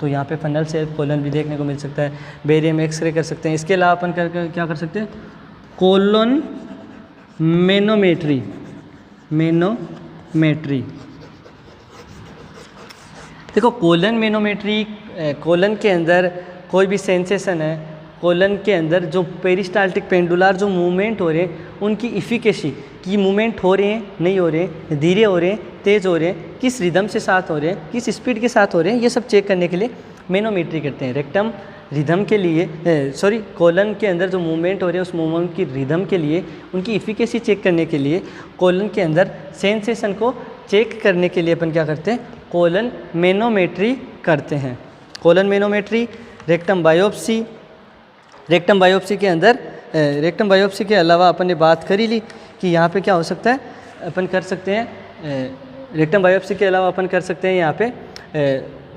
तो यहाँ पे फनल शेप कोलन भी देखने को मिल सकता है। बेरियम एक्सरे कर सकते हैं। इसके अलावा अपन क्या कर सकते हैं, कोलन मेनोमेट्री। देखो कोलन मेनोमेट्री, कोलन के अंदर कोई भी सेंसेशन है, कोलन के अंदर जो पेरिस्टाल्टिक पेंडुलर जो मूवमेंट हो रहे हैं उनकी इफिकेसी, कि मूवमेंट हो रहे हैं नहीं हो रहे हैं, धीरे हो रहे हैं तेज़ हो रहे हैं, किस रिदम से साथ हो रहे हैं, किस स्पीड के साथ हो रहे हैं, ये सब चेक करने के लिए मेनोमेट्री करते हैं। रेक्टम रिदम के लिए कोलन के अंदर जो मूवमेंट हो रहे हैं उस मूवमेंट की रिदम के लिए, उनकी इफिकेसी चेक करने के लिए, कोलन के अंदर सेंसेशन को चेक करने के लिए अपन क्या करते हैं, कोलन मेनोमेट्री करते हैं। Colon manometry, rectum biopsy. Rectum biopsy के अंदर रेक्टम बायोप्सी के अलावा अपन ने बात करी ली कि यहाँ पे क्या हो सकता है, अपन कर सकते हैं रेक्टम बायोप्सी के अलावा अपन कर सकते हैं यहाँ पे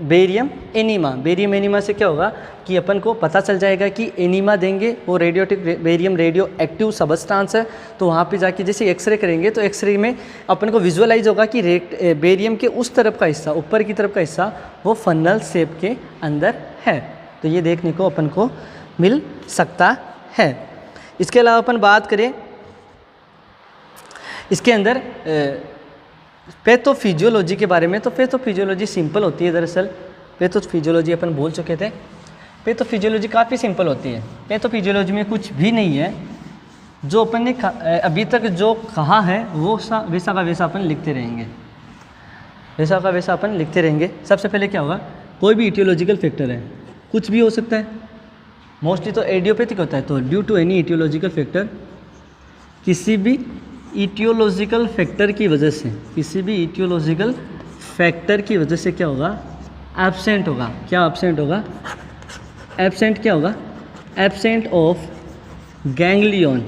बेरियम एनीमा। बेरियम एनीमा से क्या होगा कि अपन को पता चल जाएगा कि एनीमा देंगे, वो बेरियम रेडियो एक्टिव सबस्टांस है। तो वहाँ पे जाके जैसे एक्सरे करेंगे तो एक्सरे में अपन को विजुअलाइज होगा कि बेरियम के उस तरफ का हिस्सा, ऊपर की तरफ का हिस्सा वो फनल शेप के अंदर है। तो ये देखने को अपन को मिल सकता है। इसके अलावा अपन बात करें इसके अंदर पैथोफिजियोलॉजी के बारे में, तो पैथोफिजियोलॉजी सिंपल होती है। दरअसल पैथोफिजियोलॉजी अपन बोल चुके थे, पैथोफिजियोलॉजी काफ़ी सिंपल होती है। पैथोफिजियोलॉजी में कुछ भी नहीं है, जो अपन ने अभी तक जो कहा है वो वैसा का वैसा अपन लिखते रहेंगे, वैसा का वैसा अपन लिखते रहेंगे। सबसे पहले क्या होगा, कोई भी इटियोलॉजिकल फैक्टर है, कुछ भी हो सकता है, मोस्टली तो एडियोपैथिक होता है। तो due to any aetiological factor, किसी भी इटियोलॉजिकल फैक्टर की वजह से, किसी भी इटियोलॉजिकल फैक्टर की वजह से क्या होगा, एब्सेंट होगा। क्या एब्सेंट होगा, एब्सेंट क्या होगा, absent of ganglion.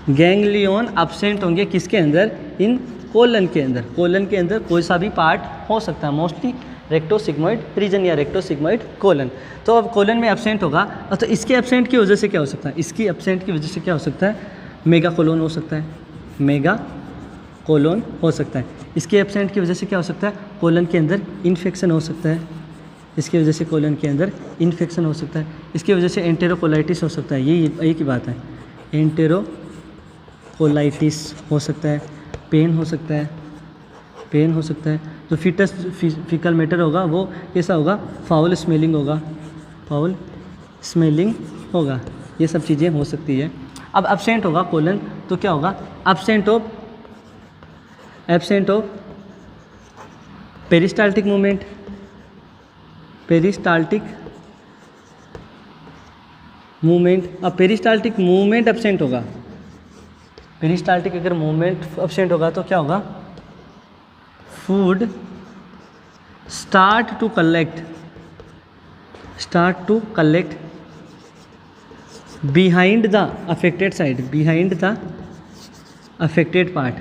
Ganglion absent होंगे किसके अंदर, इन कोलन के अंदर। कोलन के अंदर कोई सा भी पार्ट हो सकता है, मोस्टली रेक्टोसिग्मोइड रीजन या रेक्टोसिग्मोइड कोलन। तो अब कोलन में एब्सेंट होगा, तो इसके एब्सेंट की वजह से क्या हो सकता है, इसकी एब्सेंट की वजह से क्या हो सकता है, मेगा कोलोन हो सकता है, मेगा कोलोन हो सकता है। इसके एब्सेंट की वजह से क्या हो सकता है, कोलन के अंदर इन्फेक्शन हो सकता है, इसकी वजह से कोलन के अंदर इन्फेक्शन हो सकता है। इसकी वजह से एंटेरोकोलाइटिस हो सकता है, यही एक ही बात है, एंटेरोकोलाइटिस हो सकता है, पेन हो सकता है, पेन हो सकता है। तो फीकल मैटर होगा वो कैसा होगा, फाउल स्मेलिंग होगा, फाउल स्मेलिंग होगा, ये सब चीज़ें हो सकती है। अब एब्सेंट होगा कोलन, तो क्या होगा, absent of peristaltic movement, peristaltic movement. अब पेरिस्टाल्टिक मूवमेंट एब्सेंट होगा, पेरिस्टाल्टिक अगर मूवमेंट एब्सेंट होगा तो क्या होगा, food start to collect behind the affected side, behind the affected part।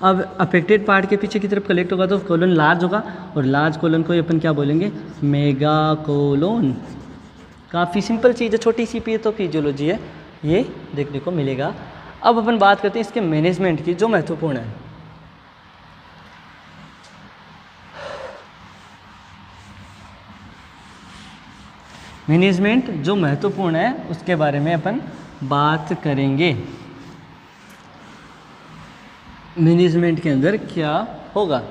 अब अफेक्टेड पार्ट के पीछे की तरफ कलेक्ट होगा तो कोलन लार्ज होगा, और लार्ज कोलन को अपन क्या बोलेंगे, मेगा कोलोन। काफ़ी सिंपल चीज़ है, छोटी सी पैथोफिजियोलॉजी है, ये देखने को मिलेगा। अब अपन बात करते हैं इसके मैनेजमेंट की, जो महत्वपूर्ण है। मैनेजमेंट जो महत्वपूर्ण है उसके बारे में अपन बात करेंगे। मैनेजमेंट के अंदर क्या होगा,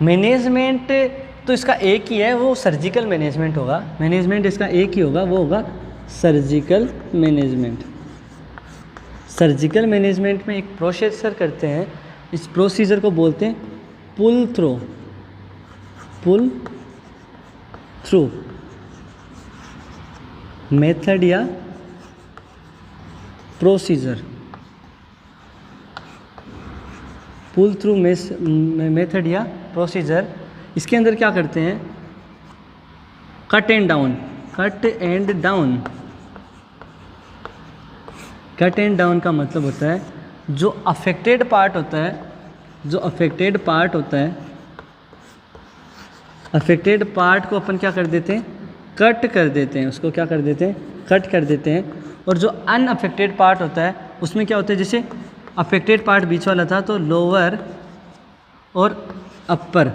मैनेजमेंट तो इसका एक ही है, वो सर्जिकल मैनेजमेंट होगा। मैनेजमेंट इसका एक ही होगा, वो होगा सर्जिकल मैनेजमेंट। सर्जिकल मैनेजमेंट में एक प्रोसीजर करते हैं, इस प्रोसीजर को बोलते हैं पुल थ्रू मेथड या प्रोसीजर। पुल थ्रू मेथड या प्रोसीजर, इसके अंदर क्या करते हैं, cut and down. Cut and down का मतलब होता है जो अफेक्टेड पार्ट होता है, अफेक्टेड पार्ट को अपन क्या कर देते हैं, कट कर देते हैं, उसको क्या कर देते हैं, कट कर देते हैं। और जो अनअफेक्टेड पार्ट होता है उसमें क्या होता है, जैसे अफेक्टेड पार्ट बीच वाला था तो लोअर और अपर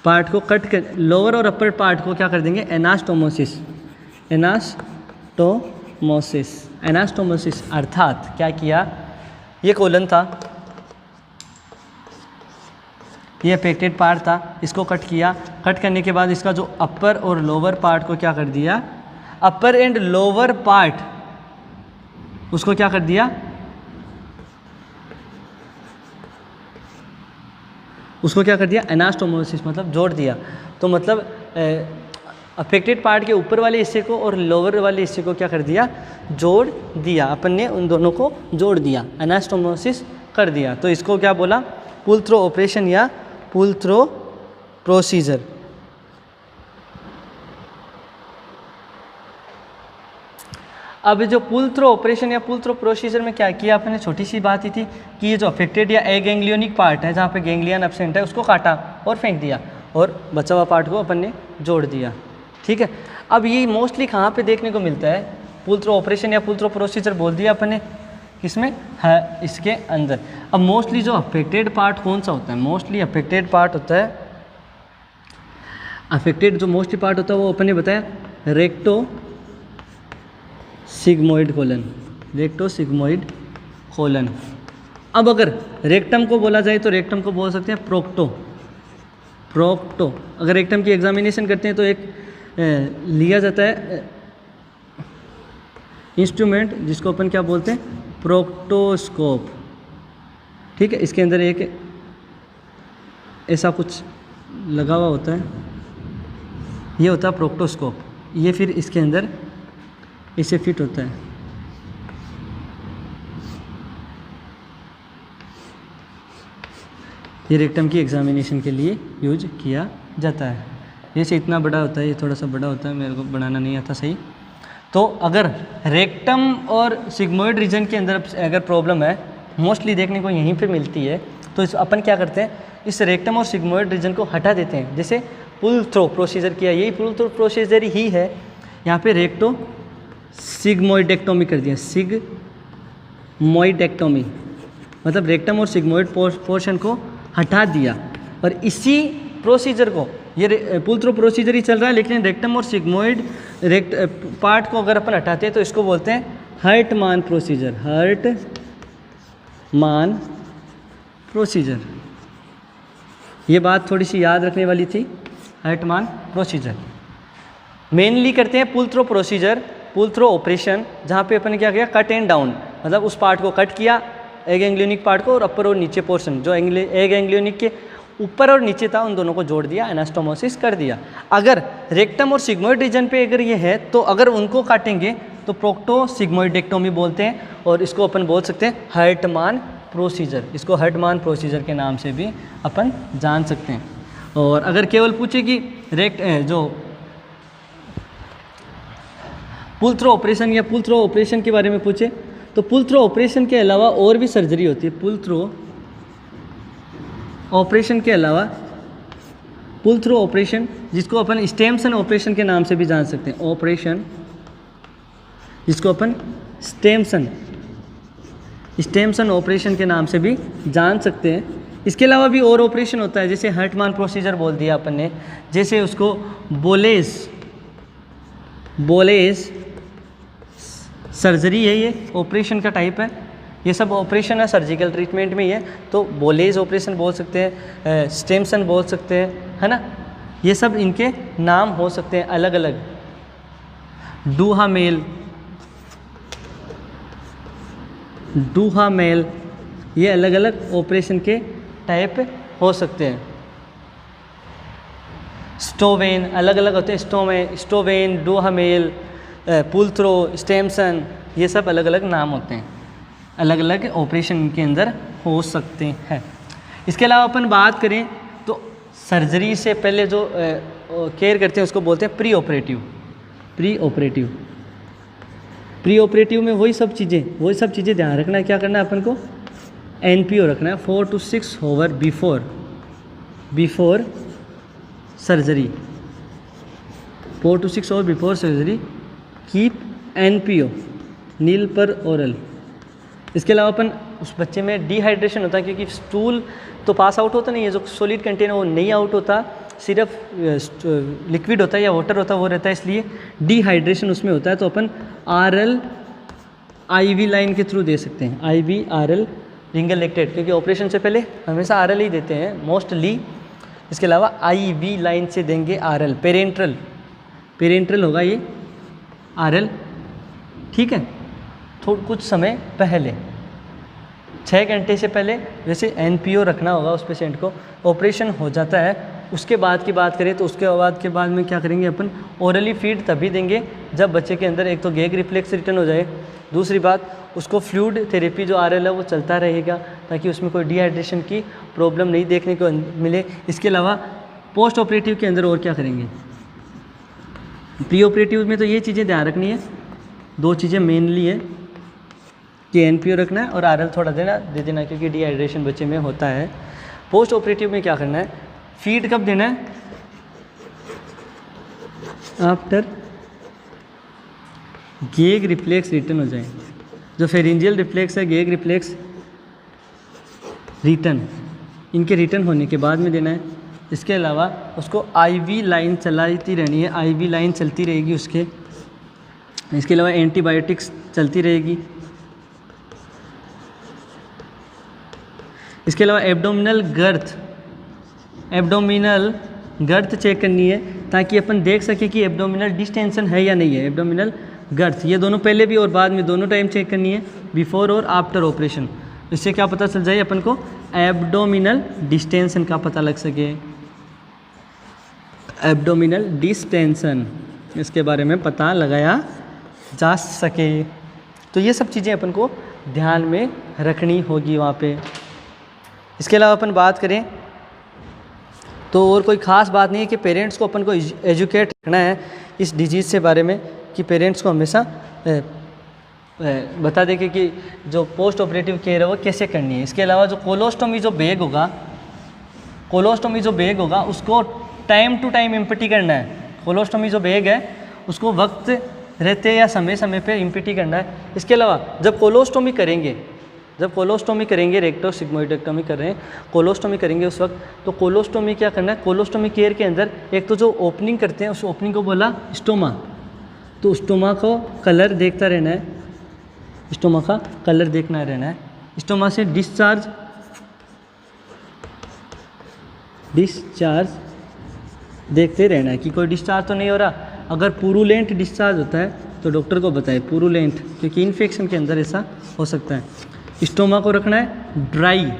पार्ट को कट कर, लोअर और अपर पार्ट को क्या कर देंगे, एनास्टोमोसिस अर्थात क्या किया, ये कोलन था, ये अफेक्टेड पार्ट था, इसको कट किया। कट करने के बाद इसका जो अपर और लोअर पार्ट को क्या कर दिया, अपर एंड लोअर पार्ट उसको क्या कर दिया, उसको क्या कर दिया, एनास्टोमोसिस मतलब जोड़ दिया। तो मतलब अफेक्टेड पार्ट के ऊपर वाले हिस्से को और लोअर वाले हिस्से को क्या कर दिया, जोड़ दिया। अपन ने उन दोनों को जोड़ दिया, एनास्टोमोसिस कर दिया। तो इसको क्या बोला, पुल थ्रो ऑपरेशन या पुल थ्रो प्रोसीजर। अब जो पुल थ्रो ऑपरेशन या पुल थ्रो प्रोसीजर में क्या किया आपने, छोटी सी बात ही थी कि ये जो अफेक्टेड या एगैंग्लियोनिक पार्ट है जहाँ पे गैंग्लियन एब्सेंट है उसको काटा और फेंक दिया और बचा हुआ पार्ट को अपन ने जोड़ दिया। ठीक है। अब ये मोस्टली कहाँ पे देखने को मिलता है, पुल थ्रो ऑपरेशन या पुल थ्रो प्रोसीजर बोल दिया अपन ने, किसमें है, इसके अंदर। अब मोस्टली जो अफेक्टेड पार्ट कौन सा होता है, मोस्टली अफेक्टेड पार्ट होता है, अफेक्टेड जो मोस्टली पार्ट होता है वो अपन ने बताया recto sigmoid colon, recto sigmoid colon. अब अगर रेक्टम को बोला जाए तो रेक्टम को बोल सकते हैं प्रोक्टो, प्रोक्टो। अगर रेक्टम की एग्जामिनेशन करते हैं तो एक लिया जाता है इंस्ट्रूमेंट जिसको अपन क्या बोलते हैं, प्रोक्टोस्कोप। ठीक है। इसके अंदर एक ऐसा कुछ लगा हुआ होता है, ये होता है प्रोक्टोस्कोप। ये फिर इसके अंदर इसे फिट होता है। ये रेक्टम की एग्जामिनेशन के लिए यूज किया जाता है। जैसे इतना बड़ा होता है, ये थोड़ा सा बड़ा होता है, मेरे को बनाना नहीं आता सही। तो अगर रेक्टम और सिग्मोइड रीजन के अंदर अगर प्रॉब्लम है, मोस्टली देखने को यहीं पे मिलती है, तो इस अपन क्या करते हैं, इस रेक्टम और सिग्मोइड रीजन को हटा देते हैं। जैसे पुल थ्रो प्रोसीजर किया, यही पुल थ्रो प्रोसीजर ही है। यहाँ पे रेक्टो सिग्मोइडेक्टोमी कर दिया, सिग्मोइडेक्टोमी मतलब रेक्टम और सिग्मोइड पोर्शन को हटा दिया। और इसी प्रोसीजर को, ये पुल थ्रो प्रोसीजर ही चल रहा है, लेकिन रेक्टम और सिग्मोइड पार्ट को अगर अपन हटाते हैं तो इसको बोलते हैं हर्टमान प्रोसीजर, हर्टमान प्रोसीजर। ये बात थोड़ी सी याद रखने वाली थी, हर्टमान प्रोसीजर। मेनली करते हैं पुल थ्रो प्रोसीजर, पुल थ्रो ऑपरेशन, जहाँ पे अपन ने क्या किया, कट एंड डाउन, मतलब उस पार्ट को कट किया, एग एंग्लियोनिक पार्ट को, और अपर और नीचे पोर्शन जो एग एंग्लियोनिक के ऊपर और नीचे था उन दोनों को जोड़ दिया, एनास्टोमोसिस कर दिया। अगर रेक्टम और सिग्मोइड रीजन पे अगर ये है तो अगर उनको काटेंगे तो प्रोक्टो सिग्मोइडेक्टोमी बोलते हैं, और इसको अपन बोल सकते हैं हर्टमान प्रोसीजर। इसको हर्टमान प्रोसीजर के नाम से भी अपन जान सकते हैं। और अगर केवल पूछे कि जो पुल थ्रो ऑपरेशन या पुल थ्रो ऑपरेशन के बारे में पूछे तो पुल थ्रो ऑपरेशन के अलावा और भी सर्जरी होती है। पुल थ्रो ऑपरेशन के अलावा पुल थ्रो ऑपरेशन, जिसको अपन स्टेमसन ऑपरेशन के नाम से भी जान सकते हैं, ऑपरेशन जिसको अपन स्टेमसन ऑपरेशन के नाम से भी जान सकते हैं। इसके अलावा भी और ऑपरेशन होता है, जैसे हर्टमान प्रोसीजर बोल दिया अपन ने, जैसे उसको बोलेस सर्जरी है, ये ऑपरेशन का टाइप है। ये सब ऑपरेशन है, सर्जिकल ट्रीटमेंट में ही है। तो बोलेज ऑपरेशन बोल सकते हैं, स्टेमसन बोल सकते हैं, है ना। ये सब इनके नाम हो सकते हैं अलग अलग। डूहामेल, ये अलग अलग ऑपरेशन के टाइप हो सकते हैं। स्टोवेन अलग अलग होते हैं, स्टोवेन, डूहामेल, पुल थ्रो, स्टेमसन, ये सब अलग अलग नाम होते हैं, अलग अलग ऑपरेशन के अंदर हो सकते हैं। इसके अलावा अपन बात करें तो सर्जरी से पहले जो केयर करते हैं उसको बोलते हैं प्री ऑपरेटिव में वही सब चीज़ें ध्यान रखना है। क्या करना है अपन को, NPO रखना है, 4 to 6 hour before surgery, 4 to 6 hour before surgery, keep NPO, नील पर ओरल। इसके अलावा अपन उस बच्चे में डिहाइड्रेशन होता है, क्योंकि स्टूल तो पास आउट होता नहीं है, जो सॉलिड कंटेनर वो नहीं आउट होता, सिर्फ लिक्विड होता है या वाटर होता है वो रहता है, इसलिए डिहाइड्रेशन उसमें होता है। तो अपन RL IV लाइन के थ्रू दे सकते हैं, IV RL रिंगल लेक्टेट, क्योंकि ऑपरेशन से पहले हमेशा RL ही देते हैं मोस्टली। इसके अलावा IV लाइन से देंगे RL, पेरेंट्रल होगा ये RL, ठीक है। कुछ समय पहले 6 घंटे से पहले जैसे NPO रखना होगा उस पेशेंट को, ऑपरेशन हो जाता है, उसके बाद की बात करें तो उसके बाद में क्या करेंगे अपन, ओरली फीड तभी देंगे जब बच्चे के अंदर एक तो गैग रिफ्लेक्स रिटर्न हो जाए, दूसरी बात उसको फ्लूइड थेरेपी जो RL है वो चलता रहेगा ताकि उसमें कोई डिहाइड्रेशन की प्रॉब्लम नहीं देखने को मिले। इसके अलावा पोस्ट ऑपरेटिव के अंदर और क्या करेंगे, प्री ऑपरेटिव में तो ये चीज़ें ध्यान रखनी है, 2 चीज़ें मेनली है कि NPO रखना है और RL थोड़ा दे देना क्योंकि डिहाइड्रेशन बच्चे में होता है। पोस्ट ऑपरेटिव में क्या करना है, फीड कब देना है, आफ्टर गैग रिफ्लेक्स रिटर्न हो जाए, जो फेरेंजियल रिफ्लेक्स है, गैग रिफ्लेक्स रिटर्न, इनके रिटर्न होने के बाद में देना है। इसके अलावा उसको IV लाइन चलाती रहनी है, IV लाइन चलती रहेगी उसके। इसके अलावा एंटीबायोटिक्स चलती रहेगी। इसके अलावा एब्डोमिनल गर्थ चेक करनी है ताकि अपन देख सके कि एब्डोमिनल डिस्टेंशन है या नहीं है। एब्डोमिनल गर्थ ये दोनों पहले भी और बाद में दोनों टाइम चेक करनी है, बिफोर और आफ्टर ऑपरेशन। इससे क्या पता चल जाए अपन को, एब्डोमिनल डिस्टेंशन का पता लग सके, एब्डोमिनल डिस्टेंशन इसके बारे में पता लगाया जा सके। तो ये सब चीज़ें अपन को ध्यान में रखनी होगी वहाँ पे। इसके अलावा अपन बात करें तो और कोई ख़ास बात नहीं है कि पेरेंट्स को अपन को एजुकेट रखना है इस डिजीज़ से बारे में, कि पेरेंट्स को हमेशा बता दें कि जो पोस्ट ऑपरेटिव केयर है वो कैसे करनी है। इसके अलावा जो कोलोस्टोमी जो बैग होगा उसको टाइम टू टाइम इम्पटी करना है। कोलोस्टोमी जो बैग है उसको वक्त रहते या समय समय पे इम्पटी करना है। इसके अलावा जब कोलोस्टोमी करेंगे रेक्टोसिग्मोइडेक्टोमी कर रहे हैं, कोलोस्टोमी करेंगे उस वक्त, तो कोलोस्टोमी क्या करना है, कोलोस्टोमी केयर के अंदर एक तो जो ओपनिंग करते हैं उस ओपनिंग को बोला स्टोमा, तो स्टोमा को कलर देखता रहना है, स्टोमा का कलर देखना रहना है। स्टोमा से डिस्चार्ज देखते रहना है कि कोई डिस्चार्ज तो नहीं हो रहा। अगर पुरुलेंट डिस्चार्ज होता है तो डॉक्टर को बताए, पुरुलेंट, क्योंकि इन्फेक्शन के अंदर ऐसा हो सकता है। स्टोमा को रखना है ड्राई,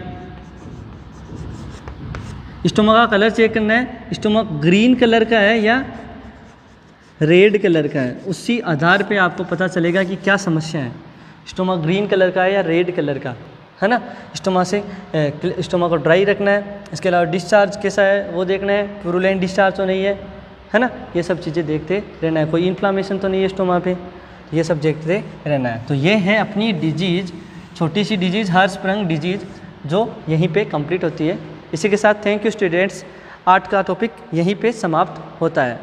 स्टोमा का कलर चेक करना है, स्टोमा ग्रीन कलर का है या रेड कलर का है, उसी आधार पे आपको पता चलेगा कि क्या समस्या है, स्टोमा ग्रीन कलर का है या रेड कलर का, है ना। स्टोमा को ड्राई रखना है। इसके अलावा डिस्चार्ज कैसा है वो देखना है, पुरुलेंट डिस्चार्ज तो नहीं है ना, ये सब चीज़ें देखते रहना है, कोई इन्फ्लामेशन तो नहीं है स्टोमा पे, ये सब देखते रहना है। तो ये है अपनी डिजीज़, छोटी सी डिजीज़, हर्षप्रंग डिजीज़, जो यहीं पे कंप्लीट होती है। इसी के साथ थैंक यू स्टूडेंट्स, आज का टॉपिक यहीं पे समाप्त होता है।